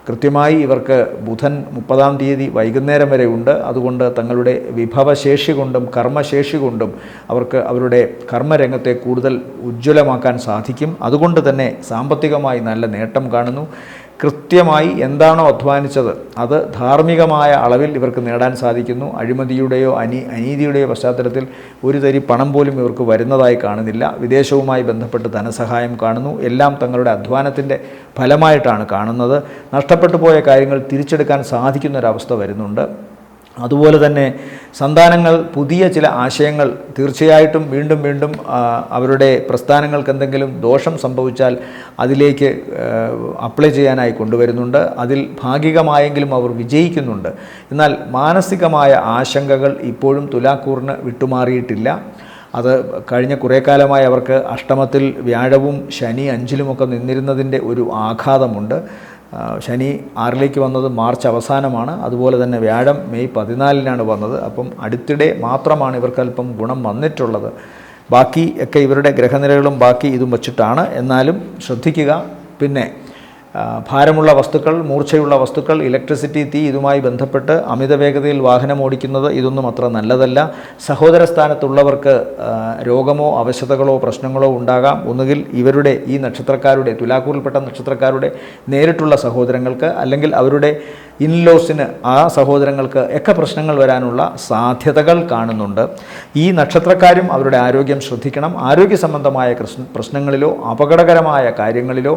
കൃത്യമായി ഇവർക്ക് ബുധൻ 30-ാം തീയതി വൈകുന്നേരം വരെ ഉണ്ട്. അതുകൊണ്ട് തങ്ങളുടെ വിഭവശേഷി കൊണ്ടും കർമ്മശേഷി കൊണ്ടും അവർക്ക് അവരുടെ കർമ്മരംഗത്തെ കൂടുതൽ ഉജ്ജ്വലമാക്കാൻ സാധിക്കും. അതുകൊണ്ട് തന്നെ സാമ്പത്തികമായി നല്ല നേട്ടം കാണുന്നു. കൃത്യമായി എന്താണോ അധ്വാനിച്ചത് അത് ധാർമ്മികമായ അളവിൽ ഇവർക്ക് നേടാൻ സാധിക്കുന്നു. അഴിമതിയുടെയോ അനീതിയുടെയോ പശ്ചാത്തലത്തിൽ ഒരു തരി പണം പോലും ഇവർക്ക് വരുന്നതായി കാണുന്നില്ല. വിദേശവുമായി ബന്ധപ്പെട്ട് ധനസഹായം കാണുന്നു. എല്ലാം തങ്ങളുടെ അധ്വാനത്തിൻ്റെ ഫലമായിട്ടാണ് കാണുന്നത്. നഷ്ടപ്പെട്ടു പോയ കാര്യങ്ങൾ തിരിച്ചെടുക്കാൻ സാധിക്കുന്നൊരവസ്ഥ വരുന്നുണ്ട്. അതുപോലെ തന്നെ സന്താനങ്ങൾ പുതിയ ചില ആശയങ്ങൾ തീർച്ചയായിട്ടും വീണ്ടും അവരുടെ പ്രസ്ഥാനങ്ങൾക്ക് എന്തെങ്കിലും ദോഷം സംഭവിച്ചാൽ അതിലേക്ക് അപ്ലൈ ചെയ്യാനായി കൊണ്ടുവരുന്നുണ്ട്. അതിൽ ഭാഗികമായെങ്കിലും അവർ വിജയിക്കുന്നുണ്ട്. എന്നാൽ മാനസികമായ ആശങ്കകൾ ഇപ്പോഴും തുലാക്കൂറിന് വിട്ടുമാറിയിട്ടില്ല. അത് കഴിഞ്ഞ കുറേ കാലമായി അവർക്ക് അഷ്ടമത്തിൽ വ്യാഴവും ശനി 5-ലുമൊക്കെ നിന്നിരുന്നതിൻ്റെ ഒരു ആഘാതമുണ്ട്. ശനി 6-ലേക്ക് വന്നത് മാർച്ച് അവസാനമാണ്. അതുപോലെ തന്നെ വ്യാഴം മെയ് 14-നാണ് വന്നത്. അപ്പം അടുത്തിടെ മാത്രമാണ് ഇവർക്കല്പം ഗുണം വന്നിട്ടുള്ളത്. ബാക്കി ഒക്കെ ഇവരുടെ ഗ്രഹനിലകളും ബാക്കി ഇതും വച്ചിട്ടാണ്. എന്നാലും ശ്രദ്ധിക്കുക. പിന്നെ ഭാരമുള്ള വസ്തുക്കൾ, മൂർച്ചയുള്ള വസ്തുക്കൾ, ഇലക്ട്രിസിറ്റി, തീ, ഇതുമായി ബന്ധപ്പെട്ട് അമിത വേഗതയിൽ വാഹനം ഓടിക്കുന്നത് ഇതൊന്നും അത്ര നല്ലതല്ല. സഹോദര സ്ഥാനത്തുള്ളവർക്ക് രോഗമോ അവശതകളോ പ്രശ്നങ്ങളോ ഉണ്ടാകാം. ഒന്നുകിൽ ഇവരുടെ ഈ നക്ഷത്രക്കാരുടെ തുലാക്കൂറിൽപ്പെട്ട നക്ഷത്രക്കാരുടെ നേരിട്ടുള്ള സഹോദരങ്ങൾക്ക് അല്ലെങ്കിൽ അവരുടെ ഇൻലോസിന് ആ സഹോദരങ്ങൾക്ക് ഒക്കെ പ്രശ്നങ്ങൾ വരാനുള്ള സാധ്യതകൾ കാണുന്നുണ്ട്. ഈ നക്ഷത്രക്കാരും അവരുടെ ആരോഗ്യം ശ്രദ്ധിക്കണം. ആരോഗ്യ സംബന്ധമായ പ്രശ്നങ്ങളിലോ അപകടകരമായ കാര്യങ്ങളിലോ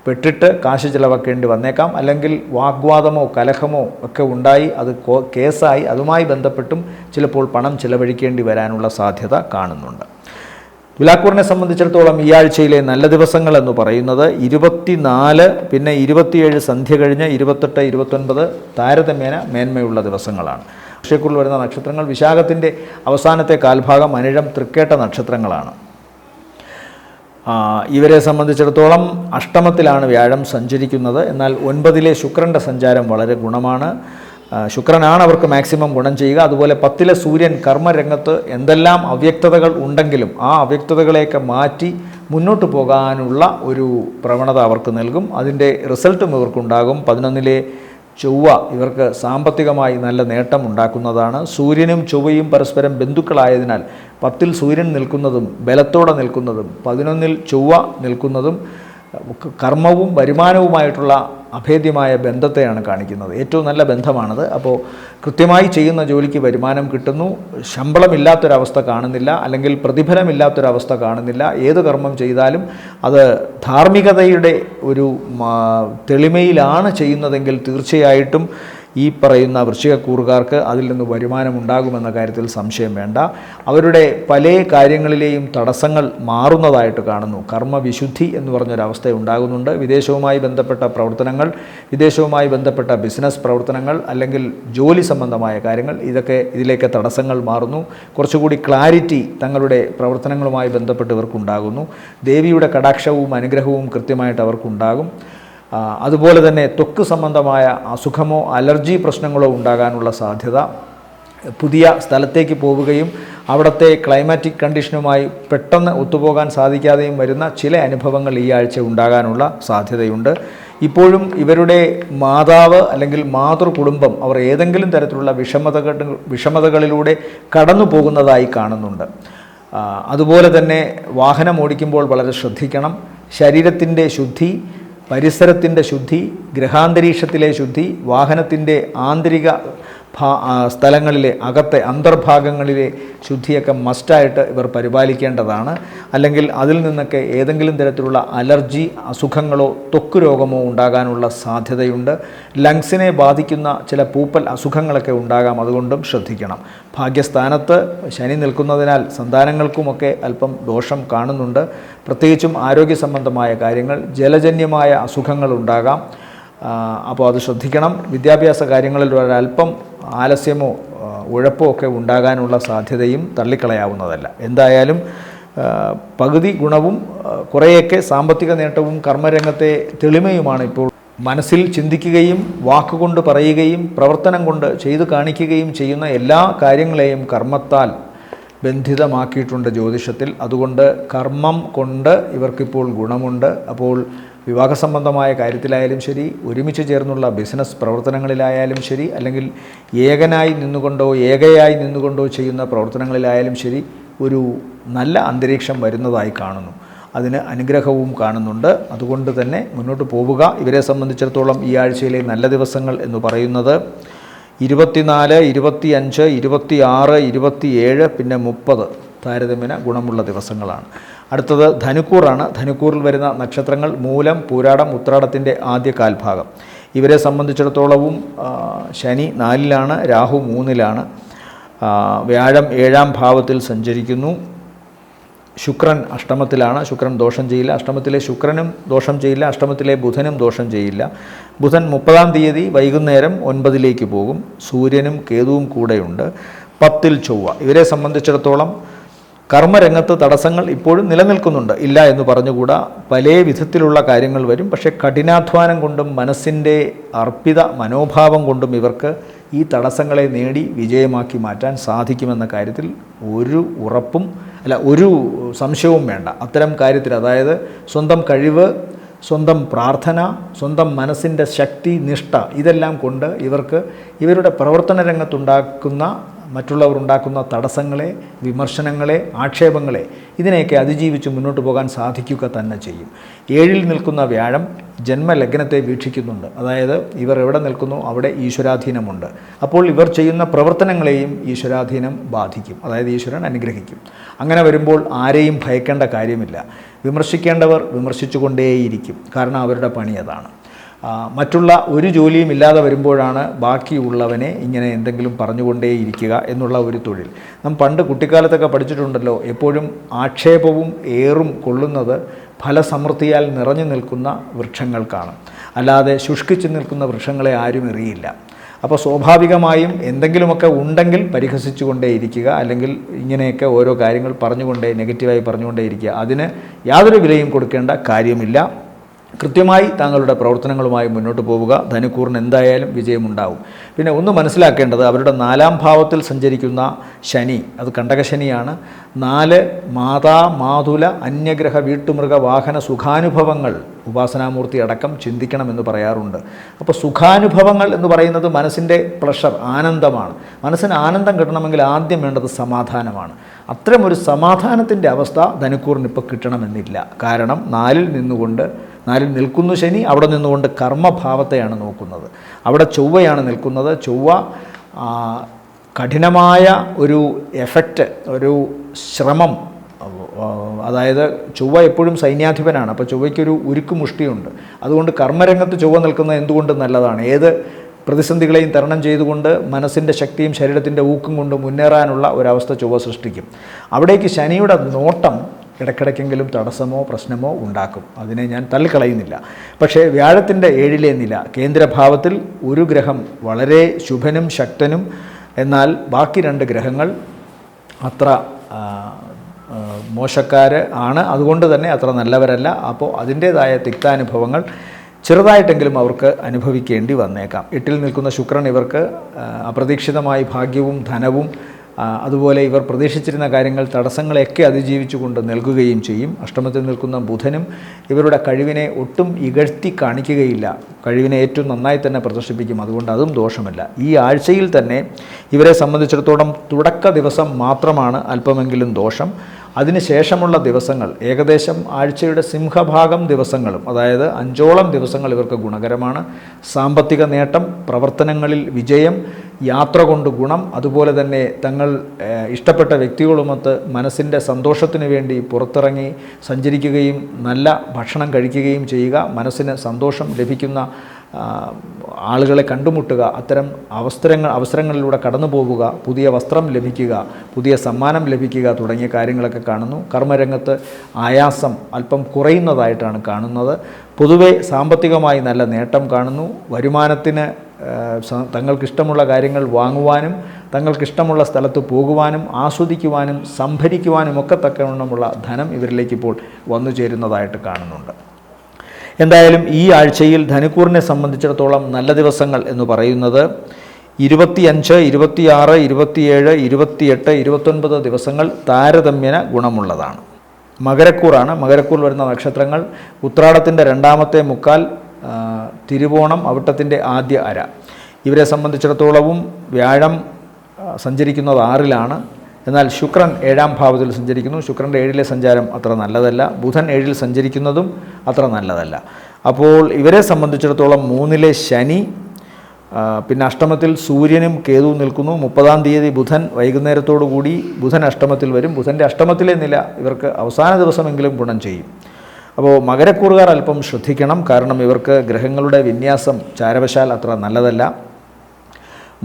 പെട്ടിട്ട് കാശ് ചിലവാക്കേണ്ടി വന്നേക്കാം. അല്ലെങ്കിൽ വാഗ്വാദമോ കലഹമോ ഒക്കെ ഉണ്ടായി അത് കേസായി അതുമായി ബന്ധപ്പെട്ടും ചിലപ്പോൾ പണം ചിലവഴിക്കേണ്ടി വരാനുള്ള സാധ്യത കാണുന്നുണ്ട്. തുലാക്കൂറിനെ സംബന്ധിച്ചിടത്തോളം ഈ ആഴ്ചയിലെ നല്ല ദിവസങ്ങൾ എന്ന് പറയുന്നത് 24, പിന്നെ 27 സന്ധ്യ കഴിഞ്ഞ് 28, 29 താരതമ്യേന മേന്മയുള്ള ദിവസങ്ങളാണ്. വൃശ്ചികക്കുള്ളിൽ വരുന്ന നക്ഷത്രങ്ങൾ വിശാഖത്തിൻ്റെ അവസാനത്തെ കാൽഭാഗം, അനിഴം, തൃക്കേട്ട നക്ഷത്രങ്ങളാണ്. ഇവരെ സംബന്ധിച്ചിടത്തോളം അഷ്ടമത്തിലാണ് വ്യാഴം സഞ്ചരിക്കുന്നത്. എന്നാൽ 9-ലെ ശുക്രൻ്റെ സഞ്ചാരം വളരെ ഗുണമാണ്. ശുക്രനാണ് അവർക്ക് മാക്സിമം ഗുണം ചെയ്യുക. അതുപോലെ 10-ലെ സൂര്യൻ കർമ്മരംഗത്ത് എന്തെല്ലാം അവ്യക്തതകൾ ഉണ്ടെങ്കിലും ആ അവ്യക്തതകളെയൊക്കെ മാറ്റി മുന്നോട്ട് പോകാനുള്ള ഒരു പ്രവണത അവർക്ക് നൽകും. അതിൻ്റെ റിസൾട്ടും ഇവർക്കുണ്ടാകും. 11-ലെ ചൊവ്വ ഇവർക്ക് സാമ്പത്തികമായി നല്ല നേട്ടം ഉണ്ടാക്കുന്നതാണ്. സൂര്യനും ചൊവ്വയും പരസ്പരം ബന്ധുക്കളായതിനാൽ 10-ൽ സൂര്യൻ നിൽക്കുന്നതും ബലത്തോടെ നിൽക്കുന്നതും 11-ൽ ചൊവ്വ നിൽക്കുന്നതും കർമ്മവും വരുമാനവുമായിട്ടുള്ള അഭേദ്യമായ ബന്ധത്തെയാണ് കാണിക്കുന്നത്. ഏറ്റവും നല്ല ബന്ധമാണത്. അപ്പോൾ കൃത്യമായി ചെയ്യുന്ന ജോലിക്ക് വരുമാനം കിട്ടുന്നു, ശമ്പളമില്ലാത്തൊരവസ്ഥ കാണുന്നില്ല, അല്ലെങ്കിൽ പ്രതിഫലമില്ലാത്തൊരവസ്ഥ കാണുന്നില്ല. ഏത് കർമ്മം ചെയ്താലും അത് ധാർമ്മികതയുടെ ഒരു തെളിമയിലാണ് ചെയ്യുന്നതെങ്കിൽ തീർച്ചയായിട്ടും ഈ പറയുന്ന വൃശ്ചികക്കൂറുകാർക്ക് അതിൽ നിന്ന് വരുമാനമുണ്ടാകുമെന്ന കാര്യത്തിൽ സംശയം വേണ്ട. അവരുടെ പല കാര്യങ്ങളിലെയും തടസ്സങ്ങൾ മാറുന്നതായിട്ട് കാണുന്നു. കർമ്മവിശുദ്ധി എന്ന് പറഞ്ഞൊരവസ്ഥ ഉണ്ടാകുന്നുണ്ട്. വിദേശവുമായി ബന്ധപ്പെട്ട പ്രവർത്തനങ്ങൾ, വിദേശവുമായി ബന്ധപ്പെട്ട ബിസിനസ് പ്രവർത്തനങ്ങൾ, അല്ലെങ്കിൽ ജോലി സംബന്ധമായ കാര്യങ്ങൾ, ഇതിലേക്ക് തടസ്സങ്ങൾ മാറുന്നു. കുറച്ചുകൂടി ക്ലാരിറ്റി തങ്ങളുടെ പ്രവർത്തനങ്ങളുമായി ബന്ധപ്പെട്ട് ഇവർക്കുണ്ടാകുന്നു. ദേവിയുടെ കടാക്ഷവും അനുഗ്രഹവും കൃത്യമായിട്ട് അവർക്കുണ്ടാകും. അതുപോലെ തന്നെ ത്വക്ക് സംബന്ധമായ അസുഖമോ അലർജി പ്രശ്നങ്ങളോ ഉണ്ടാകാനുള്ള സാധ്യത, പുതിയ സ്ഥലത്തേക്ക് പോവുകയും അവിടുത്തെ ക്ലൈമാറ്റിക് കണ്ടീഷനുമായി പെട്ടെന്ന് ഒത്തുപോകാൻ സാധിക്കാതെയും വരുന്ന ചില അനുഭവങ്ങൾ ഈ ആഴ്ച ഉണ്ടാകാനുള്ള സാധ്യതയുണ്ട്. ഇപ്പോഴും ഇവരുടെ മാതാവ് അല്ലെങ്കിൽ മാതൃകുടുംബം അവർ ഏതെങ്കിലും തരത്തിലുള്ള വിഷമതകളിലൂടെ കടന്നു പോകുന്നതായി കാണുന്നുണ്ട്. അതുപോലെ തന്നെ വാഹനം ഓടിക്കുമ്പോൾ വളരെ ശ്രദ്ധിക്കണം. ശരീരത്തിൻ്റെ ശുദ്ധി, പരിസരത്തിൻ്റെ ശുദ്ധി, ഗ്രഹാന്തരീക്ഷത്തിലെ ശുദ്ധി, വാഹനത്തിൻ്റെ ആന്തരിക സ്ഥലങ്ങളിലെ അകത്തെ അന്തർഭാഗങ്ങളിലെ ശുദ്ധിയൊക്കെ മസ്റ്റായിട്ട് ഇവർ പരിപാലിക്കേണ്ടതാണ്. അല്ലെങ്കിൽ അതിൽ നിന്നൊക്കെ ഏതെങ്കിലും തരത്തിലുള്ള അലർജി, അസുഖങ്ങളോ ത്വക്ക് രോഗമോ ഉണ്ടാകാനുള്ള സാധ്യതയുണ്ട്. ലങ്സിനെ ബാധിക്കുന്ന ചില പൂപ്പൽ അസുഖങ്ങളൊക്കെ ഉണ്ടാകാം, അതുകൊണ്ടും ശ്രദ്ധിക്കണം. ഭാഗ്യസ്ഥാനത്ത് ശനി നിൽക്കുന്നതിനാൽ സന്താനങ്ങൾക്കുമൊക്കെ അല്പം ദോഷം കാണുന്നുണ്ട്. പ്രത്യേകിച്ചും ആരോഗ്യ സംബന്ധമായ കാര്യങ്ങൾ, ജലജന്യമായ അസുഖങ്ങൾ ഉണ്ടാകാം. അപ്പോൾ അത് ശ്രദ്ധിക്കണം. വിദ്യാഭ്യാസ കാര്യങ്ങളിൽ ഒരല്പം ആലസ്യമോ ഉഴപ്പോ ഒക്കെ ഉണ്ടാകാനുള്ള സാധ്യതയും തള്ളിക്കളയാവുന്നതല്ല. എന്തായാലും പകുതി ഗുണവും കുറേയൊക്കെ സാമ്പത്തിക നേട്ടവും കർമ്മരംഗത്തെ തെളിമയുമാണ് ഇപ്പോൾ. മനസ്സിൽ ചിന്തിക്കുകയും വാക്കുകൊണ്ട് പറയുകയും പ്രവർത്തനം കൊണ്ട് ചെയ്തു കാണിക്കുകയും ചെയ്യുന്ന എല്ലാ കാര്യങ്ങളെയും കർമ്മത്താൽ ബന്ധിതമാക്കിയിട്ടുണ്ട് ജ്യോതിഷത്തിൽ. അതുകൊണ്ട് കർമ്മം കൊണ്ട് ഇവർക്കിപ്പോൾ ഗുണമുണ്ട്. അപ്പോൾ വിവാഹ സംബന്ധമായ കാര്യത്തിലായാലും ശരി, ഒരുമിച്ച് ചേർന്നുള്ള ബിസിനസ് പ്രവർത്തനങ്ങളിലായാലും ശരി, അല്ലെങ്കിൽ ഏകനായി നിന്നുകൊണ്ടോ ഏകയായി നിന്നുകൊണ്ടോ ചെയ്യുന്ന പ്രവർത്തനങ്ങളിലായാലും ശരി, ഒരു നല്ല അന്തരീക്ഷം വരുന്നതായി കാണുന്നു. അതിന് അനുഗ്രഹവും കാണുന്നുണ്ട്. അതുകൊണ്ട് തന്നെ മുന്നോട്ട് പോവുക. ഇവരെ സംബന്ധിച്ചിടത്തോളം ഈ ആഴ്ചയിലെ നല്ല ദിവസങ്ങൾ എന്ന് പറയുന്നത് 24, 25, 26, 27, പിന്നെ 30 താരതമ്യേന ഗുണമുള്ള ദിവസങ്ങളാണ്. അടുത്തത് ധനുക്കൂറാണ്. ധനുക്കൂറിൽ വരുന്ന നക്ഷത്രങ്ങൾ മൂലം, പൂരാടം, ഉത്രാടത്തിൻ്റെ ആദ്യ കാൽഭാഗം. ഇവരെ സംബന്ധിച്ചിടത്തോളവും ശനി 4-ലാണ്, രാഹു 3-ലാണ്, വ്യാഴം 7-ാം ഭാവത്തിൽ സഞ്ചരിക്കുന്നു, ശുക്രൻ അഷ്ടമത്തിലാണ്. ശുക്രൻ ദോഷം ചെയ്യില്ല. അഷ്ടമത്തിലെ ശുക്രനും ദോഷം ചെയ്യില്ല, അഷ്ടമത്തിലെ ബുധനും ദോഷം ചെയ്യില്ല. ബുധൻ 30-ാം തീയതി വൈകുന്നേരം 9-ലേക്ക് പോകും. സൂര്യനും കേതുവും കൂടെയുണ്ട്. 10-ൽ ചൊവ്വ. ഇവരെ സംബന്ധിച്ചിടത്തോളം കർമ്മരംഗത്ത് തടസ്സങ്ങൾ ഇപ്പോഴും നിലനിൽക്കുന്നുണ്ട്, ഇല്ല എന്ന് പറഞ്ഞുകൂടാ. പല വിധത്തിലുള്ള കാര്യങ്ങൾ വരും. പക്ഷേ കഠിനാധ്വാനം കൊണ്ടും മനസ്സിൻ്റെ അർപ്പിത മനോഭാവം കൊണ്ടും ഇവർക്ക് ഈ തടസ്സങ്ങളെ നേടി വിജയമാക്കി മാറ്റാൻ സാധിക്കുമെന്ന കാര്യത്തിൽ ഒരു സംശയവും വേണ്ട. അത്തരം കാര്യത്തിൽ, അതായത് സ്വന്തം കഴിവ്, സ്വന്തം പ്രാർത്ഥന, സ്വന്തം മനസ്സിൻ്റെ ശക്തി, നിഷ്ഠ, ഇതെല്ലാം കൊണ്ട് ഇവർക്ക് ഇവരുടെ പ്രവർത്തന രംഗത്തുണ്ടാക്കുന്ന മറ്റുള്ളവർ ഉണ്ടാക്കുന്ന തടസ്സങ്ങളെ, വിമർശനങ്ങളെ, ആക്ഷേപങ്ങളെ, ഇതിനെയൊക്കെ അതിജീവിച്ച് മുന്നോട്ട് പോകാൻ സാധിക്കുക തന്നെ ചെയ്യും. 7-ൽ നിൽക്കുന്ന വ്യാഴം ജന്മലഗ്നത്തെ വീക്ഷിക്കുന്നുണ്ട്. അതായത് ഇവർ എവിടെ നിൽക്കുന്നു അവിടെ ഈശ്വരാധീനമുണ്ട്. അപ്പോൾ ഇവർ ചെയ്യുന്ന പ്രവർത്തനങ്ങളെയും ഈശ്വരാധീനം ബാധിക്കും, അതായത് ഈശ്വരൻ അനുഗ്രഹിക്കും. അങ്ങനെ വരുമ്പോൾ ആരെയും ഭയക്കേണ്ട കാര്യമില്ല. വിമർശിക്കേണ്ടവർ വിമർശിച്ചുകൊണ്ടേയിരിക്കും, കാരണം അവരുടെ പണി അതാണ്. മറ്റുള്ള ഒരു ജോലിയും ഇല്ലാതെ വരുമ്പോഴാണ് ബാക്കിയുള്ളവനെ ഇങ്ങനെ എന്തെങ്കിലും പറഞ്ഞുകൊണ്ടേയിരിക്കുക എന്നുള്ള ഒരു തൊഴിൽ. നാം പണ്ട് കുട്ടിക്കാലത്തൊക്കെ പഠിച്ചിട്ടുണ്ടല്ലോ, എപ്പോഴും ആക്ഷേപവും ഏറും കൊള്ളുന്നത് ഫലസമൃദ്ധിയാൽ നിറഞ്ഞു നിൽക്കുന്ന വൃക്ഷങ്ങൾക്കാണ്. അല്ലാതെ ശുഷ്കിച്ച് നിൽക്കുന്ന വൃക്ഷങ്ങളെ ആരും എറിയില്ല. അപ്പോൾ സ്വാഭാവികമായും എന്തെങ്കിലുമൊക്കെ ഉണ്ടെങ്കിൽ പരിഹസിച്ചുകൊണ്ടേയിരിക്കുക, അല്ലെങ്കിൽ ഇങ്ങനെയൊക്കെ ഓരോ കാര്യങ്ങൾ നെഗറ്റീവായി പറഞ്ഞുകൊണ്ടേയിരിക്കുക. അതിന് യാതൊരു വിലയും കൊടുക്കേണ്ട കാര്യമില്ല. കൃത്യമായി താങ്കളുടെ പ്രവർത്തനങ്ങളുമായി മുന്നോട്ട് പോവുക. ധനുക്കൂറിന് എന്തായാലും വിജയമുണ്ടാവും. പിന്നെ ഒന്ന് മനസ്സിലാക്കേണ്ടത്, അവരുടെ 4-ാം ഭാവത്തിൽ സഞ്ചരിക്കുന്ന ശനി അത് കണ്ടകശനിയാണ്. 4 മാതാ മാതുല അന്യഗ്രഹ വീട്ടുമൃഗ വാഹന സുഖാനുഭവങ്ങൾ ഉപാസനാമൂർത്തി അടക്കം ചിന്തിക്കണമെന്ന് പറയാറുണ്ട്. അപ്പോൾ സുഖാനുഭവങ്ങൾ എന്ന് പറയുന്നത് മനസ്സിൻ്റെ പ്ലഷർ, ആനന്ദമാണ്. മനസ്സിന് ആനന്ദം കിട്ടണമെങ്കിൽ ആദ്യം വേണ്ടത് സമാധാനമാണ്. അത്തരമൊരു സമാധാനത്തിൻ്റെ അവസ്ഥ ധനുക്കൂറിന് ഇപ്പോൾ കിട്ടണമെന്നില്ല. കാരണം 4-ൽ നിൽക്കുന്നു ശനി. അവിടെ നിന്നുകൊണ്ട് കർമ്മഭാവത്തെയാണ് നോക്കുന്നത്. അവിടെ ചൊവ്വയാണ് നിൽക്കുന്നത്. ചൊവ്വ കഠിനമായ ഒരു എഫക്റ്റ്, ഒരു ശ്രമം, അതായത് ചൊവ്വ എപ്പോഴും സൈന്യാധിപനാണ്. അപ്പോൾ ചൊവ്വയ്ക്കൊരു ഉരുക്കുമുഷ്ടിയുണ്ട്. അതുകൊണ്ട് കർമ്മരംഗത്ത് ചൊവ്വ നിൽക്കുന്നത് എന്തുകൊണ്ടും നല്ലതാണ്. ഏത് പ്രതിസന്ധികളെയും തരണം ചെയ്തുകൊണ്ട് മനസ്സിൻ്റെ ശക്തിയും ശരീരത്തിൻ്റെ ഊക്കും കൊണ്ട് മുന്നേറാനുള്ള ഒരവസ്ഥ ചൊവ്വ സൃഷ്ടിക്കും. അവിടേക്ക് ശനിയുടെ നോട്ടം ഇടയ്ക്കിടയ്ക്കെങ്കിലും തടസ്സമോ പ്രശ്നമോ ഉണ്ടാക്കും. അതിനെ ഞാൻ തള്ളിക്കളയുന്നില്ല. പക്ഷേ വ്യാഴത്തിൻ്റെ 7-ലെ നില, കേന്ദ്രഭാവത്തിൽ ഒരു ഗ്രഹം വളരെ ശുഭനും ശക്തനും, എന്നാൽ ബാക്കി 2 ഗ്രഹങ്ങൾ അത്ര മോശക്കാർ ആണ്. അതുകൊണ്ട് തന്നെ അത്ര നല്ലവരല്ല. അപ്പോൾ അതിൻ്റേതായ തിക്താനുഭവങ്ങൾ ചെറുതായിട്ടെങ്കിലും അവർക്ക് അനുഭവിക്കേണ്ടി വന്നേക്കാം. 8-ൽ നിൽക്കുന്ന ശുക്രൻ ഇവർക്ക് അപ്രതീക്ഷിതമായി ഭാഗ്യവും ധനവും, അതുപോലെ ഇവർ പ്രതീക്ഷിച്ചിരുന്ന കാര്യങ്ങൾ തടസ്സങ്ങളെയൊക്കെ അതിജീവിച്ചുകൊണ്ട് നൽകുകയും ചെയ്യും. അഷ്ടമത്തിൽ നിൽക്കുന്ന ബുധനും ഇവരുടെ കഴിവിനെ ഒട്ടും ഇകഴ്ത്തി കാണിക്കുകയില്ല. കഴിവിനെ ഏറ്റവും നന്നായി തന്നെ പ്രദർശിപ്പിക്കും. അതുകൊണ്ട് അതും ദോഷമല്ല. ഈ ആഴ്ചയിൽ തന്നെ ഇവരെ സംബന്ധിച്ചിടത്തോളം തുടക്ക ദിവസം മാത്രമാണ് അല്പമെങ്കിലും ദോഷം. അതിനുശേഷമുള്ള ദിവസങ്ങൾ, ഏകദേശം ആഴ്ചയുടെ സിംഹഭാഗം ദിവസങ്ങളും, അതായത് 5ഓളം ദിവസങ്ങൾ ഇവർക്ക് ഗുണകരമാണ്. സാമ്പത്തിക നേട്ടം, പ്രവർത്തനങ്ങളിൽ വിജയം, യാത്ര കൊണ്ട് ഗുണം, അതുപോലെ തന്നെ തങ്ങൾ ഇഷ്ടപ്പെട്ട വ്യക്തികളുമൊത്ത് മനസ്സിൻ്റെ സന്തോഷത്തിന് വേണ്ടി പുറത്തിറങ്ങി സഞ്ചരിക്കുകയും നല്ല ഭക്ഷണം കഴിക്കുകയും ചെയ്യുക, മനസ്സിന് സന്തോഷം ലഭിക്കുന്ന ആളുകളെ കണ്ടുമുട്ടുക, അത്തരം അവസരങ്ങളിലൂടെ കടന്നു പോവുക, പുതിയ വസ്ത്രം ലഭിക്കുക, പുതിയ സമ്മാനം ലഭിക്കുക തുടങ്ങിയ കാര്യങ്ങളൊക്കെ കാണുന്നു. കർമ്മരംഗത്ത് ആയാസം അല്പം കുറയുന്നതായിട്ടാണ് കാണുന്നത്. പൊതുവെ സാമ്പത്തികമായി നല്ല നേട്ടം കാണുന്നു. വരുമാനത്തിന് തങ്ങൾക്കിഷ്ടമുള്ള കാര്യങ്ങൾ വാങ്ങുവാനും തങ്ങൾക്കിഷ്ടമുള്ള സ്ഥലത്ത് പോകുവാനും ആസ്വദിക്കുവാനും സംഭരിക്കുവാനും ഒക്കെ തക്കവണ്ണമുള്ള ധനം ഇവരിലേക്ക് ഇപ്പോൾ വന്നു ചേരുന്നതായിട്ട് കാണുന്നുണ്ട്. എന്തായാലും ഈ ആഴ്ചയിൽ ധനുക്കൂറിനെ സംബന്ധിച്ചിടത്തോളം നല്ല ദിവസങ്ങൾ എന്ന് പറയുന്നത് 25, 26, 27, 28, 29 ദിവസങ്ങൾ താരതമ്യേന ഗുണമുള്ളതാണ്. മകരക്കൂറാണ്. മകരക്കൂർ വരുന്ന നക്ഷത്രങ്ങൾ ഉത്രാടത്തിൻ്റെ 2ാമത്തെ മുക്കാൽ, തിരുവോണം, അവിട്ടത്തിൻ്റെ ആദ്യ അര. ഇവരെ സംബന്ധിച്ചിടത്തോളവും വ്യാഴം സഞ്ചരിക്കുന്നത് 6-ലാണ്. എന്നാൽ ശുക്രൻ 7-ാം ഭാവത്തിൽ സഞ്ചരിക്കുന്നു. ശുക്രൻ്റെ 7-ലെ സഞ്ചാരം അത്ര നല്ലതല്ല. ബുധൻ 7-ൽ സഞ്ചരിക്കുന്നതും അത്ര നല്ലതല്ല. അപ്പോൾ ഇവരെ സംബന്ധിച്ചിടത്തോളം 3-ലെ ശനി, പിന്നെ അഷ്ടമത്തിൽ സൂര്യനും കേതുവും നിൽക്കുന്നു. 30-ാം തീയതി ബുധൻ വൈകുന്നേരത്തോടു കൂടി ബുധൻ അഷ്ടമത്തിൽ വരും. ബുധൻ്റെ അഷ്ടമത്തിലെ നില ഇവർക്ക് അവസാന ദിവസമെങ്കിലും ഗുണം ചെയ്യും. അപ്പോൾ മകരക്കൂറുകാർ അല്പം ശ്രദ്ധിക്കണം. കാരണം ഇവർക്ക് ഗ്രഹങ്ങളുടെ വിന്യാസം ചാരവശാൽ അത്ര നല്ലതല്ല.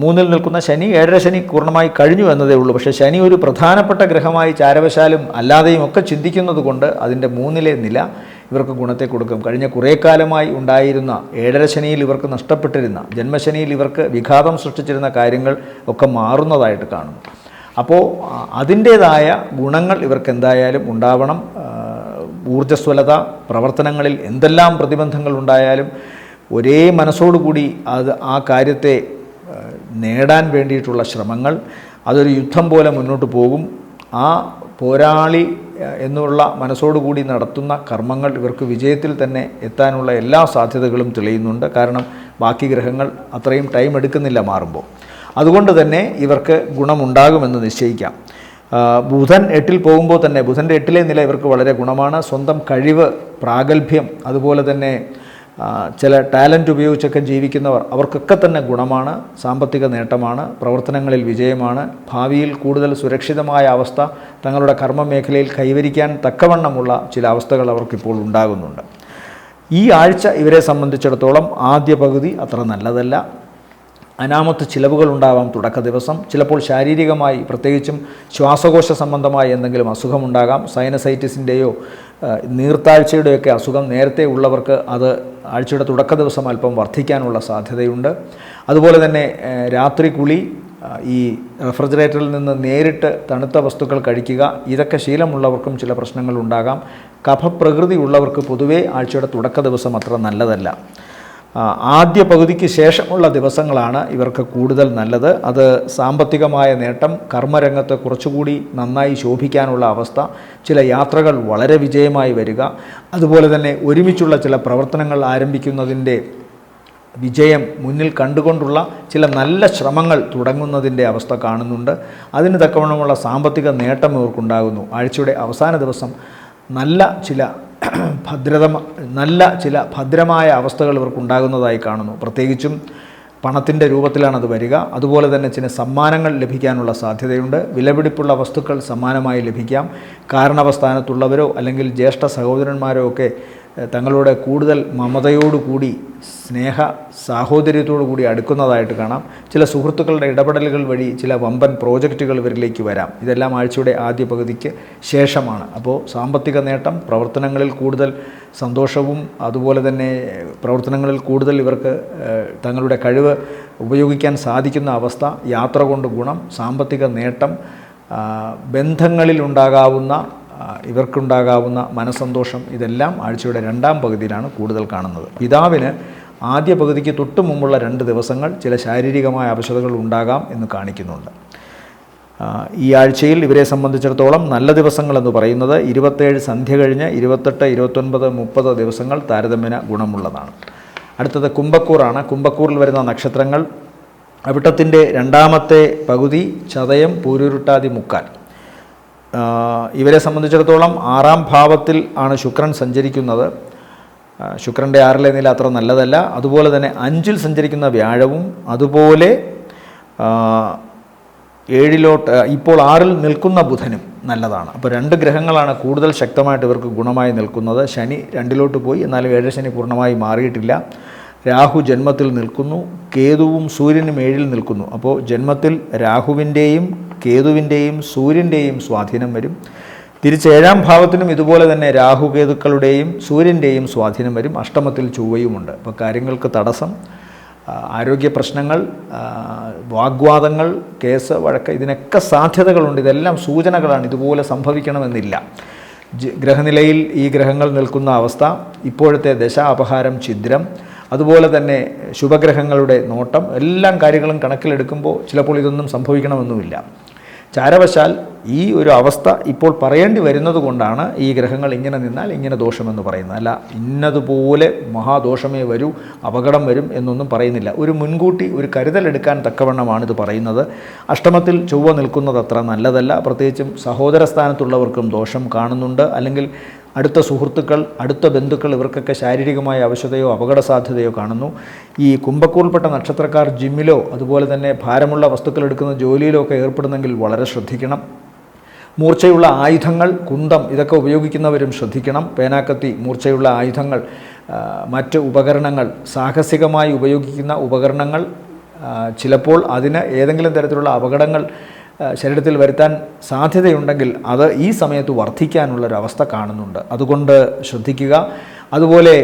3-ൽ നിൽക്കുന്ന ശനി, 7-ര ശനി പൂർണ്ണമായി കഴിഞ്ഞു എന്നതേ ഉള്ളൂ. പക്ഷേ ശനി ഒരു പ്രധാനപ്പെട്ട ഗ്രഹമായി ചാരവശാലും അല്ലാതെയും ഒക്കെ ചിന്തിക്കുന്നത് കൊണ്ട് അതിൻ്റെ 3-ലെ നില ഇവർക്ക് ഗുണത്തെ കൊടുക്കും. കഴിഞ്ഞ കുറേ കാലമായി ഉണ്ടായിരുന്ന 7-ര ശനിയിൽ ഇവർക്ക് നഷ്ടപ്പെട്ടിരുന്ന, ജന്മശനിയിൽ ഇവർക്ക് വിഘാതം സൃഷ്ടിച്ചിരുന്ന കാര്യങ്ങൾ ഒക്കെ മാറുന്നതായിട്ട് കാണുന്നു. അപ്പോൾ അതിൻ്റേതായ ഗുണങ്ങൾ ഇവർക്ക് എന്തായാലും ഉണ്ടാവണം. ഊർജ്ജസ്വലത, പ്രവർത്തനങ്ങളിൽ എന്തെല്ലാം പ്രതിബന്ധങ്ങൾ ഉണ്ടായാലും ഒരേ മനസ്സോടുകൂടി ആ കാര്യത്തെ നേടാൻ വേണ്ടിയിട്ടുള്ള ശ്രമങ്ങൾ, അതൊരു യുദ്ധം പോലെ മുന്നോട്ട് പോകും. ആ പോരാളി എന്നുള്ള മനസ്സോടുകൂടി നടത്തുന്ന കർമ്മങ്ങൾ ഇവർക്ക് വിജയത്തിൽ തന്നെ എത്താനുള്ള എല്ലാ സാധ്യതകളും തെളിയുന്നുണ്ട്. കാരണം ബാക്കി ഗ്രഹങ്ങൾ അത്രയും ടൈം എടുക്കുന്നില്ല മാറുമ്പോൾ. അതുകൊണ്ട് തന്നെ ഇവർക്ക് ഗുണമുണ്ടാകുമെന്ന് നിശ്ചയിക്കാം. ബുധൻ 8-ൽ പോകുമ്പോൾ തന്നെ ബുധൻ്റെ 8-ലെ നില ഇവർക്ക് വളരെ ഗുണമാണ്. സ്വന്തം കഴിവ്, പ്രാഗൽഭ്യം, അതുപോലെ തന്നെ ചില ടാലൻറ്റ് ഉപയോഗിച്ചൊക്കെ ജീവിക്കുന്നവർ, അവർക്കൊക്കെ തന്നെ ഗുണമാണ്. സാമ്പത്തിക നേട്ടമാണ്, പ്രവർത്തനങ്ങളിൽ വിജയമാണ്. ഭാവിയിൽ കൂടുതൽ സുരക്ഷിതമായ അവസ്ഥ തങ്ങളുടെ കർമ്മ മേഖലയിൽ കൈവരിക്കാൻ തക്കവണ്ണമുള്ള ചില അവസ്ഥകൾ അവർക്കിപ്പോൾ ഉണ്ടാകുന്നുണ്ട്. ഈ ആഴ്ച ഇവരെ സംബന്ധിച്ചിടത്തോളം ആദ്യ പകുതി അത്ര നല്ലതല്ല. അനാമത്ത് ചിലവുകൾ ഉണ്ടാവാം തുടക്ക ദിവസം. ചിലപ്പോൾ ശാരീരികമായി, പ്രത്യേകിച്ചും ശ്വാസകോശ സംബന്ധമായി എന്തെങ്കിലും അസുഖമുണ്ടാകാം. സൈനസൈറ്റിസിൻ്റെയോ നീർത്താഴ്ചയുടെയൊക്കെ അസുഖം നേരത്തെ ഉള്ളവർക്ക് അത് ആഴ്ചയുടെ തുടക്ക ദിവസം അല്പം വർദ്ധിക്കാനുള്ള സാധ്യതയുണ്ട്. അതുപോലെ തന്നെ രാത്രി കുളി, ഈ റെഫ്രിജറേറ്ററിൽ നിന്ന് നേരിട്ട് തണുത്ത വസ്തുക്കൾ കഴിക്കുക, ഇതൊക്കെ ശീലമുള്ളവർക്കും ചില പ്രശ്നങ്ങൾ ഉണ്ടാകാം. കഫപ്രകൃതി ഉള്ളവർക്ക് പൊതുവേ ആഴ്ചയുടെ തുടക്ക ദിവസം അത്ര നല്ലതല്ല. ആദ്യ പകുതിക്ക് ശേഷമുള്ള ദിവസങ്ങളാണ് ഇവർക്ക് കൂടുതൽ നല്ലത്. അത് സാമ്പത്തികമായ നേട്ടം, കർമ്മരംഗത്ത് കുറച്ചുകൂടി നന്നായി ശോഭിക്കാനുള്ള അവസ്ഥ, ചില യാത്രകൾ വളരെ വിജയമായി വരിക, അതുപോലെ തന്നെ ഒരുമിച്ചുള്ള ചില പ്രവർത്തനങ്ങൾ ആരംഭിക്കുന്നതിൻ്റെ വിജയം മുന്നിൽ കണ്ടുകൊണ്ടുള്ള ചില നല്ല ശ്രമങ്ങൾ തുടങ്ങുന്നതിൻ്റെ അവസ്ഥ കാണുന്നുണ്ട്. അതിന് തക്കവണ്ണമുള്ള സാമ്പത്തിക നേട്ടം ഇവർക്കുണ്ടാകുന്നു. ആഴ്ചയുടെ അവസാന ദിവസം നല്ല ചില ഭദ്രമായ അവസ്ഥകൾ ഇവർക്കുണ്ടാകുന്നതായി കാണുന്നു. പ്രത്യേകിച്ചും പണത്തിൻ്റെ രൂപത്തിലാണത് വരിക. അതുപോലെ തന്നെ ചില സമ്മാനങ്ങൾ ലഭിക്കാനുള്ള സാധ്യതയുണ്ട്. വിലപിടിപ്പുള്ള വസ്തുക്കൾ സമ്മാനമായി ലഭിക്കാം. കാരണവസ്ഥാനത്തുള്ളവരോ അല്ലെങ്കിൽ ജ്യേഷ്ഠ സഹോദരന്മാരോ ഒക്കെ തങ്ങളോട് കൂടുതൽ മമതയോടുകൂടി സ്നേഹ സാഹോദര്യത്തോടു കൂടി അടുക്കുന്നതായിട്ട് കാണാം. ചില സുഹൃത്തുക്കളുടെ ഇടപെടലുകൾ വഴി ചില വമ്പൻ പ്രോജക്റ്റുകൾ ഇവരിലേക്ക് വരാം. ഇതെല്ലാം ആഴ്ചയുടെ ആദ്യ പകുതിക്ക് ശേഷമാണ്. അപ്പോൾ സാമ്പത്തിക നേട്ടം, പ്രവർത്തനങ്ങളിൽ കൂടുതൽ സന്തോഷവും, അതുപോലെ തന്നെ പ്രവർത്തനങ്ങളിൽ കൂടുതൽ ഇവർക്ക് തങ്ങളുടെ കഴിവ് ഉപയോഗിക്കാൻ സാധിക്കുന്ന അവസ്ഥ, യാത്ര കൊണ്ട് ഗുണം, സാമ്പത്തിക നേട്ടം, ബന്ധങ്ങളിലുണ്ടാകാവുന്ന ഇവർക്കുണ്ടാകാവുന്ന മനസ്സന്തോഷം, ഇതെല്ലാം ആഴ്ചയുടെ രണ്ടാം പകുതിയിലാണ് കൂടുതൽ കാണുന്നത്. പിതാവിന് ആദ്യ പകുതിക്ക് തൊട്ട് മുമ്പുള്ള 2 ദിവസങ്ങൾ ചില ശാരീരികമായ അവശതകൾ ഉണ്ടാകാം എന്ന് കാണിക്കുന്നുണ്ട്. ഈ ആഴ്ചയിൽ ഇവരെ സംബന്ധിച്ചിടത്തോളം നല്ല ദിവസങ്ങളെന്ന് പറയുന്നത് 27 സന്ധ്യ കഴിഞ്ഞ് 28, 29, 30 ദിവസങ്ങൾ താരതമ്യേന ഗുണമുള്ളതാണ്. അടുത്തത് കുംഭക്കൂറാണ്. കുംഭക്കൂറിൽ വരുന്ന നക്ഷത്രങ്ങൾ അവിട്ടത്തിൻ്റെ രണ്ടാമത്തെ പകുതി, ചതയം, പൂരുരുട്ടാതി, മുക്കാൽ. ഇവരെ സംബന്ധിച്ചിടത്തോളം 6ാം ഭാവത്തിൽ ആണ് ശുക്രൻ സഞ്ചരിക്കുന്നത്. ശുക്രൻ്റെ 6ലെ നില അത്ര നല്ലതല്ല. അതുപോലെ തന്നെ 5ൽ സഞ്ചരിക്കുന്ന വ്യാഴവും, അതുപോലെ 7ലോട്ട് ഇപ്പോൾ 6ൽ നിൽക്കുന്ന ബുധനും നല്ലതാണ്. അപ്പോൾ 2 ഗ്രഹങ്ങളാണ് കൂടുതൽ ശക്തമായിട്ട് ഇവർക്ക് ഗുണമായി നിൽക്കുന്നത്. ശനി 2ലോട്ട് പോയി, എന്നാലും 7 ശനി പൂർണ്ണമായി മാറിയിട്ടില്ല. രാഹു ജന്മത്തിൽ നിൽക്കുന്നു, കേതുവും സൂര്യനും 7ൽ നിൽക്കുന്നു. അപ്പോൾ ജന്മത്തിൽ രാഹുവിൻ്റെയും കേതുവിൻ്റെയും സൂര്യൻ്റെയും സ്വാധീനം വരും. തിരിച്ച് 7ാം ഭാവത്തിനും ഇതുപോലെ തന്നെ രാഹുകേതുക്കളുടെയും സൂര്യൻ്റെയും സ്വാധീനം വരും. അഷ്ടമത്തിൽ ചൊവ്വയുമുണ്ട്. അപ്പോൾ കാര്യങ്ങൾക്ക് തടസ്സം, ആരോഗ്യ പ്രശ്നങ്ങൾ, വാഗ്വാദങ്ങൾ, കേസ്, വഴക്ക്, ഇതിനൊക്കെ സാധ്യതകളുണ്ട്. ഇതെല്ലാം സൂചനകളാണ്. ഇതുപോലെ സംഭവിക്കണമെന്നില്ല. ഗ്രഹനിലയിൽ ഈ ഗ്രഹങ്ങൾ നിൽക്കുന്ന അവസ്ഥ, ഇപ്പോഴത്തെ ദശ, അപഹാരം, ഛിദ്രം, അതുപോലെ തന്നെ ശുഭഗ്രഹങ്ങളുടെ നോട്ടം, എല്ലാ കാര്യങ്ങളും കണക്കിലെടുക്കുമ്പോൾ ചിലപ്പോൾ ഇതൊന്നും സംഭവിക്കണമെന്നുമില്ല. ചാരവശാൽ ഈ ഒരു അവസ്ഥ ഇപ്പോൾ പറയേണ്ടി വരുന്നത് കൊണ്ടാണ് ഈ ഗ്രഹങ്ങൾ ഇങ്ങനെ നിന്നാൽ ഇങ്ങനെ ദോഷമെന്ന് പറയുന്നത്. അല്ല, ഇന്നതുപോലെ മഹാദോഷമേ വരൂ, അപകടം വരും എന്നൊന്നും പറയുന്നില്ല. ഒരു മുൻകൂട്ടി ഒരു കരുതലെടുക്കാൻ തക്കവണ്ണമാണ് ഇത് പറയുന്നത്. അഷ്ടമത്തിൽ ചൊവ്വ നിൽക്കുന്നത് അത്ര നല്ലതല്ല. പ്രത്യേകിച്ചും സഹോദര സ്ഥാനത്തുള്ളവർക്കും ദോഷം കാണുന്നുണ്ട്. അല്ലെങ്കിൽ അടുത്ത സുഹൃത്തുക്കൾ, അടുത്ത ബന്ധുക്കൾ, ഇവർക്കൊക്കെ ശാരീരികമായ അവശതയോ അപകട സാധ്യതയോ കാണുന്നു. ഈ കുംഭക്കൂറിൽപ്പെട്ട നക്ഷത്രക്കാർ ജിമ്മിലോ അതുപോലെ തന്നെ ഭാരമുള്ള വസ്തുക്കൾ എടുക്കുന്ന ജോലിയിലോ ഒക്കെ ഏർപ്പെടുന്നെങ്കിൽ വളരെ ശ്രദ്ധിക്കണം. മൂർച്ചയുള്ള ആയുധങ്ങൾ, കുന്തം, ഇതൊക്കെ ഉപയോഗിക്കുന്നവരും ശ്രദ്ധിക്കണം. പേനാക്കത്തി, മൂർച്ചയുള്ള ആയുധങ്ങൾ, മറ്റ് ഉപകരണങ്ങൾ, സാഹസികമായി ഉപയോഗിക്കുന്ന ഉപകരണങ്ങൾ, ചിലപ്പോൾ അതിന് ഏതെങ്കിലും തരത്തിലുള്ള അപകടങ്ങൾ ശരീരത്തിൽ വരുത്താൻ സാധ്യതയുണ്ടെങ്കിൽ അത് ഈ സമയത്ത് വർദ്ധിക്കാനുള്ളൊരവസ്ഥ കാണുന്നുണ്ട്. അതുകൊണ്ട് ശ്രദ്ധിക്കുക. അതുപോലെ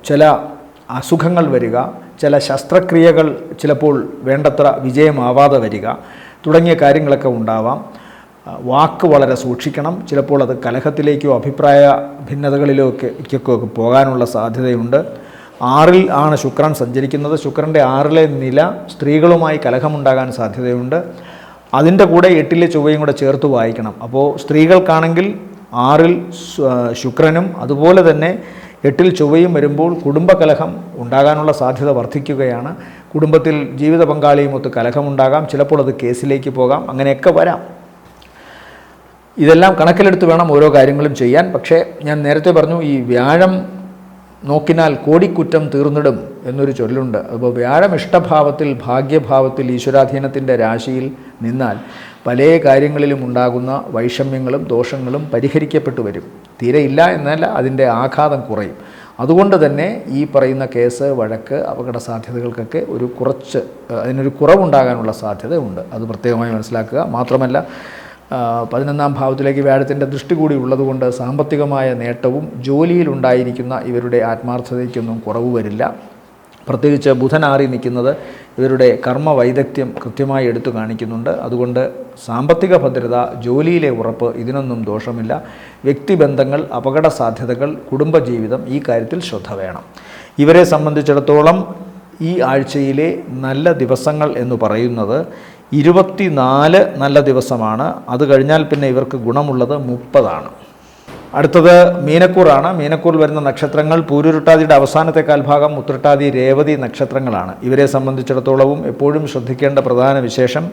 ചില അസുഖങ്ങൾ വരിക, ചില ശസ്ത്രക്രിയകൾ ചിലപ്പോൾ വേണ്ടത്ര വിജയമാവാതെ വരിക തുടങ്ങിയ കാര്യങ്ങളൊക്കെ ഉണ്ടാവാം. വാക്ക് വളരെ സൂക്ഷിക്കണം. ചിലപ്പോൾ അത് കലഹത്തിലേക്കോ അഭിപ്രായ ഭിന്നതകളിലേക്കൊക്കെ പോകാനുള്ള സാധ്യതയുണ്ട്. 6ൽ ആണ് ശുക്രൻ സഞ്ചരിക്കുന്നത്. ശുക്രൻ്റെ 6ലെ നില സ്ത്രീകളുമായി കലഹമുണ്ടാകാൻ സാധ്യതയുണ്ട്. അതിൻ്റെ കൂടെ 8ലെ ചൊവ്വയും കൂടെ ചേർത്ത് വായിക്കണം. അപ്പോൾ സ്ത്രീകൾക്കാണെങ്കിൽ 6ൽ ശുക്രനും അതുപോലെ തന്നെ 8ൽ ചൊവ്വയും വരുമ്പോൾ കുടുംബകലഹം ഉണ്ടാകാനുള്ള സാധ്യത വർദ്ധിക്കുകയാണ്. കുടുംബത്തിൽ ജീവിത പങ്കാളിയുമൊത്ത് കലഹമുണ്ടാകാം. ചിലപ്പോൾ അത് കേസിലേക്ക് പോകാം. അങ്ങനെയൊക്കെ വരാം. ഇതെല്ലാം കണക്കിലെടുത്ത് വേണം ഓരോ കാര്യങ്ങളും ചെയ്യാൻ. പക്ഷേ ഞാൻ നേരത്തെ പറഞ്ഞു, ഈ വ്യാഴം നോക്കിനാൽ കോടിക്കുറ്റം തീർന്നിടും എന്നൊരു ചൊല്ലുണ്ട്. അപ്പോൾ വ്യാഴം ഇഷ്ടഭാവത്തിൽ, ഭാഗ്യഭാവത്തിൽ, ഈശ്വരാധീനത്തിൻ്റെ രാശിയിൽ നിന്നാൽ പല കാര്യങ്ങളിലും ഉണ്ടാകുന്ന വൈഷമ്യങ്ങളും ദോഷങ്ങളും പരിഹരിക്കപ്പെട്ടു വരും. തീരെ ഇല്ല എന്നല്ല, അതിൻ്റെ ആഘാതം കുറയും. അതുകൊണ്ട് തന്നെ ഈ പറയുന്ന കേസ്, വഴക്ക്, അപകട സാധ്യതകൾക്കൊക്കെ അതിനൊരു കുറവുണ്ടാകാനുള്ള സാധ്യത ഉണ്ട്. അത് പ്രത്യേകമായി മനസ്സിലാക്കുക. മാത്രമല്ല 11ാം ഭാവത്തിലേക്ക് വ്യാഴത്തിൻ്റെ ദൃഷ്ടി കൂടി ഉള്ളതുകൊണ്ട് സാമ്പത്തികമായ നേട്ടവും ജോലിയിലുണ്ടായിരിക്കുന്ന ഇവരുടെ ആത്മാർത്ഥതയ്ക്കൊന്നും കുറവ് വരില്ല. പ്രത്യേകിച്ച് ബുധൻ ആറി നിൽക്കുന്നത് ഇവരുടെ കർമ്മ വൈദഗ്ധ്യം കൃത്യമായി എടുത്തു കാണിക്കുന്നുണ്ട്. അതുകൊണ്ട് സാമ്പത്തിക ഭദ്രത, ജോലിയിലെ ഉറപ്പ്, ഇതിനൊന്നും ദോഷമില്ല. വ്യക്തിബന്ധങ്ങൾ, അപകട സാധ്യതകൾ, കുടുംബജീവിതം, ഈ കാര്യത്തിൽ ശ്രദ്ധ വേണം. ഇവരെ സംബന്ധിച്ചിടത്തോളം ഈ ആഴ്ചയിലെ നല്ല ദിവസങ്ങൾ എന്ന് പറയുന്നത് 24 നല്ല ദിവസമാണ്. അത് കഴിഞ്ഞാൽ പിന്നെ ഇവർക്ക് ഗുണമുള്ളത് 30. അടുത്തത് മീനക്കൂറാണ്. മീനക്കൂറിൽ വരുന്ന നക്ഷത്രങ്ങൾ പൂരുരുട്ടാതിയുടെ അവസാനത്തെ കാൽഭാഗം, ഉത്രട്ടാതി, രേവതി നക്ഷത്രങ്ങളാണ്. ഇവരെ സംബന്ധിച്ചിടത്തോളവും എപ്പോഴും ശ്രദ്ധിക്കേണ്ട പ്രധാന വിശേഷം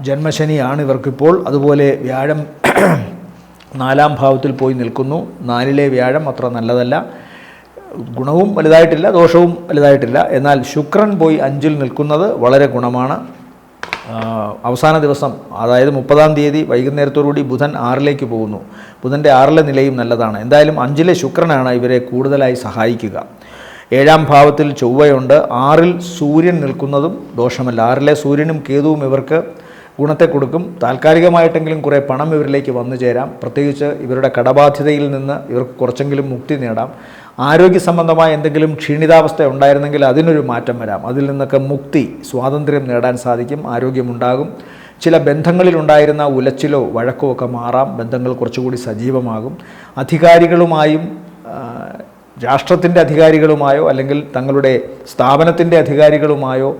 ജന്മശനിയാണ് ഇവർക്കിപ്പോൾ. അതുപോലെ വ്യാഴം 4-ാം ഭാവത്തിൽ പോയി നിൽക്കുന്നു. 4-ലെ വ്യാഴം അത്ര നല്ലതല്ല. ഗുണവും വലുതായിട്ടില്ല, ദോഷവും വലുതായിട്ടില്ല. എന്നാൽ ശുക്രൻ പോയി 5-ൽ നിൽക്കുന്നത് വളരെ ഗുണമാണ്. അവസാന ദിവസം, അതായത് 30-ാം തീയതി വൈകുന്നേരത്തോടുകൂടി ബുധൻ 6-ലേക്ക് പോകുന്നു. ബുധൻ്റെ 6-ലെ നിലയും നല്ലതാണ്. എന്തായാലും 5-ലെ ശുക്രനാണ് ഇവരെ കൂടുതലായി സഹായിക്കുക. 7-ാം ഭാവത്തിൽ ചൊവ്വയുണ്ട്. 6-ൽ സൂര്യൻ നിൽക്കുന്നതും ദോഷമല്ല. 6-ലെ സൂര്യനും കേതുവും ഇവർക്ക് ഗുണത്തെ കൊടുക്കും. താൽക്കാലികമായിട്ടെങ്കിലും കുറേ പണം ഇവരിലേക്ക് വന്നു ചേരാം. പ്രത്യേകിച്ച് ഇവരുടെ കടബാധ്യതയിൽ നിന്ന് ഇവർക്ക് കുറച്ചെങ്കിലും മുക്തി നേടാം. ആരോഗ്യ സംബന്ധമായ എന്തെങ്കിലും ക്ഷീണിതാവസ്ഥ ഉണ്ടായിരുന്നെങ്കിൽ അതിനൊരു മാറ്റം വരാം. അതിൽ നിന്നൊക്കെ മുക്തി, സ്വാതന്ത്ര്യം നേടാൻ സാധിക്കും. ആരോഗ്യമുണ്ടാകും. ചില ബന്ധങ്ങളിലുണ്ടായിരുന്ന ഉലച്ചിലോ വഴക്കോ ഒക്കെ മാറാം. ബന്ധങ്ങൾ കുറച്ചുകൂടി സജീവമാകും. അധികാരികളുമായും രാഷ്ട്രത്തിൻ്റെ അധികാരികളുമായോ അല്ലെങ്കിൽ തങ്ങളുടെ സ്ഥാപനത്തിൻ്റെ അധികാരികളുമായോ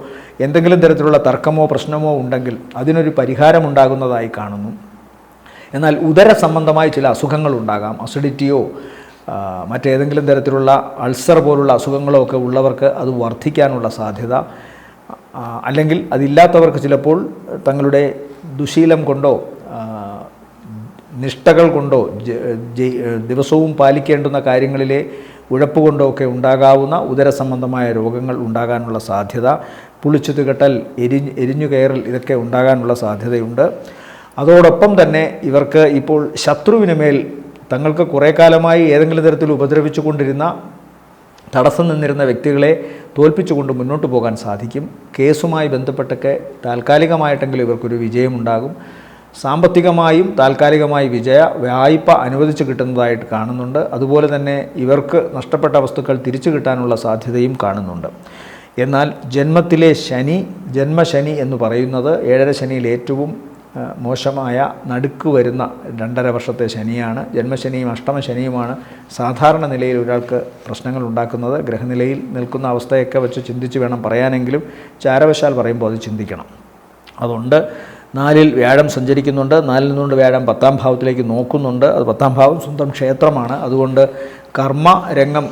എന്തെങ്കിലും തരത്തിലുള്ള തർക്കമോ പ്രശ്നമോ ഉണ്ടെങ്കിൽ അതിനൊരു പരിഹാരമുണ്ടാകുന്നതായി കാണുന്നു. എന്നാൽ ഉദര സംബന്ധമായി ചില അസുഖങ്ങളുണ്ടാകാം. അസിഡിറ്റിയോ മറ്റേതെങ്കിലും തരത്തിലുള്ള അൾസർ പോലുള്ള അസുഖങ്ങളോ ഒക്കെ ഉള്ളവർക്ക് അത് വർദ്ധിക്കാനുള്ള സാധ്യത, അല്ലെങ്കിൽ അതില്ലാത്തവർക്ക് ചിലപ്പോൾ തങ്ങളുടെ ദുശീലം കൊണ്ടോ നിഷ്ഠകൾ കൊണ്ടോ ദിവസവും പാലിക്കേണ്ടുന്ന കാര്യങ്ങളിലെ ഉഴപ്പ് കൊണ്ടോ ഒക്കെ ഉണ്ടാകാവുന്ന ഉദര സംബന്ധമായ രോഗങ്ങൾ ഉണ്ടാകാനുള്ള സാധ്യത, പുളിച്ചു തികട്ടൽ, എരിഞ്ഞു കയറൽ, ഇതൊക്കെ ഉണ്ടാകാനുള്ള സാധ്യതയുണ്ട്. അതോടൊപ്പം തന്നെ ഇവർക്ക് ഇപ്പോൾ ശത്രുവിന് മേൽ തങ്ങൾക്ക് കുറേ കാലമായി ഏതെങ്കിലും തരത്തിൽ ഉപദ്രവിച്ചു കൊണ്ടിരുന്ന, തടസ്സം നിന്നിരുന്ന വ്യക്തികളെ തോൽപ്പിച്ചുകൊണ്ട് മുന്നോട്ട് പോകാൻ സാധിക്കും. കേസുമായി ബന്ധപ്പെട്ടൊക്കെ താൽക്കാലികമായിട്ടെങ്കിലും ഇവർക്കൊരു വിജയമുണ്ടാകും. സാമ്പത്തികമായും താൽക്കാലികമായി വായ്പ അനുവദിച്ച് കിട്ടുന്നതായിട്ട് കാണുന്നുണ്ട്. അതുപോലെ തന്നെ ഇവർക്ക് നഷ്ടപ്പെട്ട വസ്തുക്കൾ തിരിച്ചു കിട്ടാനുള്ള സാധ്യതയും കാണുന്നുണ്ട്. എന്നാൽ ജന്മത്തിലെ ശനി, ജന്മശനി എന്ന് പറയുന്നത് 7-ര ശനിയിൽ ഏറ്റവും മോശമായ നടുക്ക് വരുന്ന 2.5 വർഷത്തെ ശനിയാണ്. ജന്മശനിയും അഷ്ടമശനിയുമാണ് സാധാരണ നിലയിൽ ഒരാൾക്ക് പ്രശ്നങ്ങൾ ഉണ്ടാക്കുന്നത്. ഗ്രഹനിലയിൽ നിൽക്കുന്ന അവസ്ഥയൊക്കെ വെച്ച് ചിന്തിച്ച് വേണം പറയാനെങ്കിലും ചാരവശാൽ പറയുമ്പോൾ അത് ചിന്തിക്കണം. അതുകൊണ്ട് 4-ൽ വ്യാഴം സഞ്ചരിക്കുന്നുണ്ട്. 4-ൽ നിന്നുകൊണ്ട് വ്യാഴം 10-ാം ഭാവത്തിലേക്ക് നോക്കുന്നുണ്ട്. അത് 10-ാം ഭാവം സ്വന്തം ക്ഷേത്രമാണ്. അതുകൊണ്ട് കർമ്മ രംഗം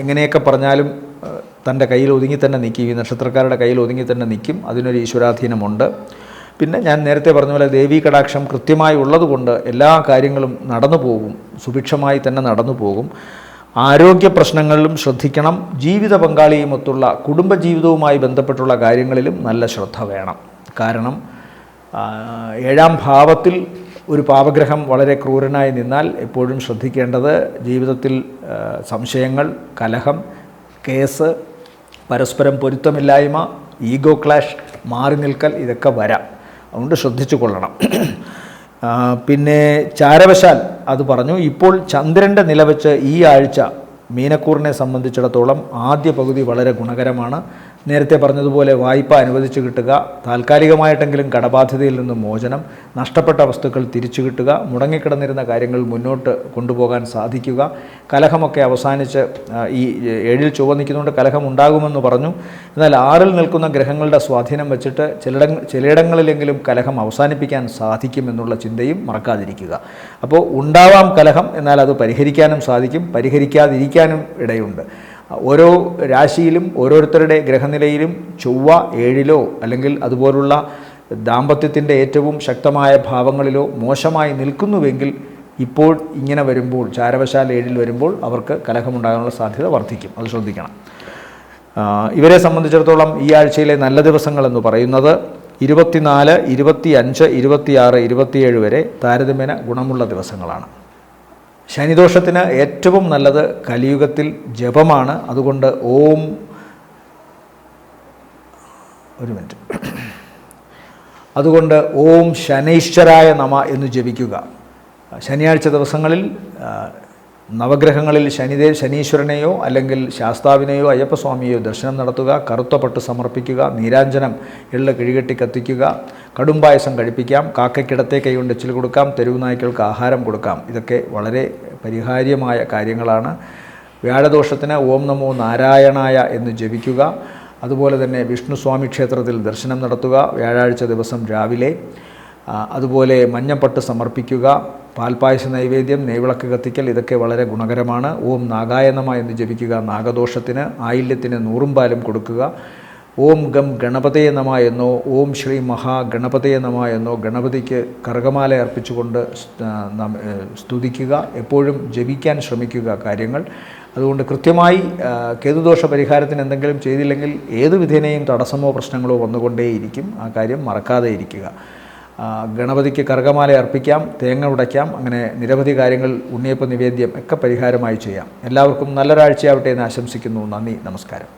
എങ്ങനെയൊക്കെ പറഞ്ഞാലും തൻ്റെ കയ്യിൽ ഒതുങ്ങി തന്നെ നിൽക്കും. ഈ നക്ഷത്രക്കാരുടെ കയ്യിൽ ഒതുങ്ങി തന്നെ നിൽക്കും. അതിനൊരു ഈശ്വരാധീനമുണ്ട്. പിന്നെ ഞാൻ നേരത്തെ പറഞ്ഞ പോലെ ദേവീ കടാക്ഷം കൃത്യമായി ഉള്ളതുകൊണ്ട് എല്ലാ കാര്യങ്ങളും നടന്നു പോകും, സുഭിക്ഷമായി തന്നെ നടന്നു പോകും. ആരോഗ്യ പ്രശ്നങ്ങളിലും ശ്രദ്ധിക്കണം. ജീവിത പങ്കാളിയുമൊത്തുള്ള കുടുംബജീവിതവുമായി ബന്ധപ്പെട്ടുള്ള കാര്യങ്ങളിലും നല്ല ശ്രദ്ധ വേണം. കാരണം 7-ാം ഭാവത്തിൽ ഒരു പാപഗ്രഹം വളരെ ക്രൂരനായി നിന്നാൽ എപ്പോഴും ശ്രദ്ധിക്കേണ്ടത് ജീവിതത്തിൽ സംശയങ്ങൾ, കലഹം, കേസ്, പരസ്പരം പൊരുത്തമില്ലായ്മ, ഈഗോ ക്ലാഷ്, മാറി നിൽക്കൽ, ഇതൊക്കെ വരാം. അതുകൊണ്ട് ശ്രദ്ധിച്ചു കൊള്ളണം. പിന്നെ ചാരവശാൽ അത് പറഞ്ഞു. ഇപ്പോൾ ചന്ദ്രൻ്റെ നില വെച്ച് ഈ ആഴ്ച മീനക്കൂറിനെ സംബന്ധിച്ചിടത്തോളം ആദ്യ പകുതി വളരെ ഗുണകരമാണ്. നേരത്തെ പറഞ്ഞതുപോലെ വായ്പ അനുവദിച്ച് കിട്ടുക, താൽക്കാലികമായിട്ടെങ്കിലും കടബാധ്യതയിൽ നിന്ന് മോചനം, നഷ്ടപ്പെട്ട വസ്തുക്കൾ തിരിച്ചു കിട്ടുക, മുടങ്ങിക്കിടന്നിരുന്ന കാര്യങ്ങൾ മുന്നോട്ട് കൊണ്ടുപോകാൻ സാധിക്കുക, കലഹമൊക്കെ അവസാനിച്ച് ഈ 7-ൽ ചൊവ്വ നിൽക്കുന്നതുകൊണ്ട് കലഹം ഉണ്ടാകുമെന്ന് പറഞ്ഞു. എന്നാൽ 6-ൽ നിൽക്കുന്ന ഗ്രഹങ്ങളുടെ സ്വാധീനം വെച്ചിട്ട് ചിലയിടങ്ങളിലെങ്കിലും കലഹം അവസാനിപ്പിക്കാൻ സാധിക്കുമെന്നുള്ള ചിന്തയും മറക്കാതിരിക്കുക. അപ്പോൾ ഉണ്ടാവാം കലഹം, എന്നാൽ അത് പരിഹരിക്കാനും സാധിക്കും, പരിഹരിക്കാതിരിക്കാനും ഇടയുണ്ട്. ഓരോ രാശിയിലും ഓരോരുത്തരുടെ ഗ്രഹനിലയിലും ചൊവ്വ 7-ലോ അല്ലെങ്കിൽ അതുപോലുള്ള ദാമ്പത്യത്തിൻ്റെ ഏറ്റവും ശക്തമായ ഭാവങ്ങളിലോ മോശമായി നിൽക്കുന്നുവെങ്കിൽ ഇപ്പോൾ ഇങ്ങനെ വരുമ്പോൾ, ചാരവശാൽ 7-ൽ വരുമ്പോൾ അവർക്ക് കലഹമുണ്ടാകാനുള്ള സാധ്യത വർദ്ധിക്കും. അത് ശ്രദ്ധിക്കണം. ഇവരെ സംബന്ധിച്ചിടത്തോളം ഈ ആഴ്ചയിലെ നല്ല ദിവസങ്ങളെന്ന് പറയുന്നത് 24, 25, 26, 27 വരെ താരതമ്യേന ഗുണമുള്ള ദിവസങ്ങളാണ്. ശനിദോഷത്തിന് ഏറ്റവും നല്ലത് കലിയുഗത്തിൽ ജപമാണ്. അതുകൊണ്ട് ഓം ശനൈശ്വരായ നമ എന്ന് ജപിക്കുക. ശനിയാഴ്ച ദിവസങ്ങളിൽ നവഗ്രഹങ്ങളിൽ ശനീശ്വരനെയോ അല്ലെങ്കിൽ ശാസ്താവിനെയോ അയ്യപ്പസ്വാമിയെയോ ദർശനം നടത്തുക, കറുത്ത പട്ട് സമർപ്പിക്കുക, നീരാഞ്ജനം എള്ള് കിഴികെട്ടി കത്തിക്കുക, കടുംപായസം കഴിപ്പിക്കാം, കാക്കയ്ക്കിടത്തെ കൈകൊണ്ട് എച്ചിൽ കൊടുക്കാം, തെരുവ് നായ്ക്കൾക്ക് ആഹാരം കൊടുക്കാം. ഇതൊക്കെ വളരെ പരിഹാര്യമായ കാര്യങ്ങളാണ്. വ്യാഴദോഷത്തിന് ഓം നമോ നാരായണായ എന്ന് ജപിക്കുക. അതുപോലെ തന്നെ വിഷ്ണുസ്വാമി ക്ഷേത്രത്തിൽ ദർശനം നടത്തുക വ്യാഴാഴ്ച ദിവസം രാവിലെ. അതുപോലെ മഞ്ഞപ്പട്ട് സമർപ്പിക്കുക, പാൽപ്പായസ നൈവേദ്യം, നെയ്വിളക്ക് കത്തിക്കൽ, ഇതൊക്കെ വളരെ ഗുണകരമാണ്. ഓം നാഗായ നമഃ എന്ന് ജപിക്കുക. നാഗദോഷത്തിന് ആയില്യത്തിന് 100 പാലും കൊടുക്കുക. ഓം ഗം ഗണപതയെ നമഃ എന്നോ ഓം ശ്രീ മഹാഗണപതയെ നമഃ എന്നോ ഗണപതിക്ക് കറുകമാല അർപ്പിച്ചുകൊണ്ട് സ്തുതിക്കുക. എപ്പോഴും ജപിക്കാൻ ശ്രമിക്കുക കാര്യങ്ങൾ. അതുകൊണ്ട് കൃത്യമായി കേതുദോഷ പരിഹാരത്തിന് എന്തെങ്കിലും ചെയ്തില്ലെങ്കിൽ ഏത് വിധേനയും തടസ്സമോ പ്രശ്നങ്ങളോ വന്നുകൊണ്ടേയിരിക്കും. ആ കാര്യം മറക്കാതെ ഇരിക്കുക. ഗണപതിക്ക് കറുകമാല അർപ്പിക്കാം, തേങ്ങ ഉടയ്ക്കാം, അങ്ങനെ നിരവധി കാര്യങ്ങൾ, ഉണ്ണിയപ്പ നിവേദ്യം ഒക്കെ പരിഹാരമായി ചെയ്യാം. എല്ലാവർക്കും നല്ലൊരാഴ്ചയാവട്ടെ എന്ന് ആശംസിക്കുന്നു. നന്ദി, നമസ്കാരം.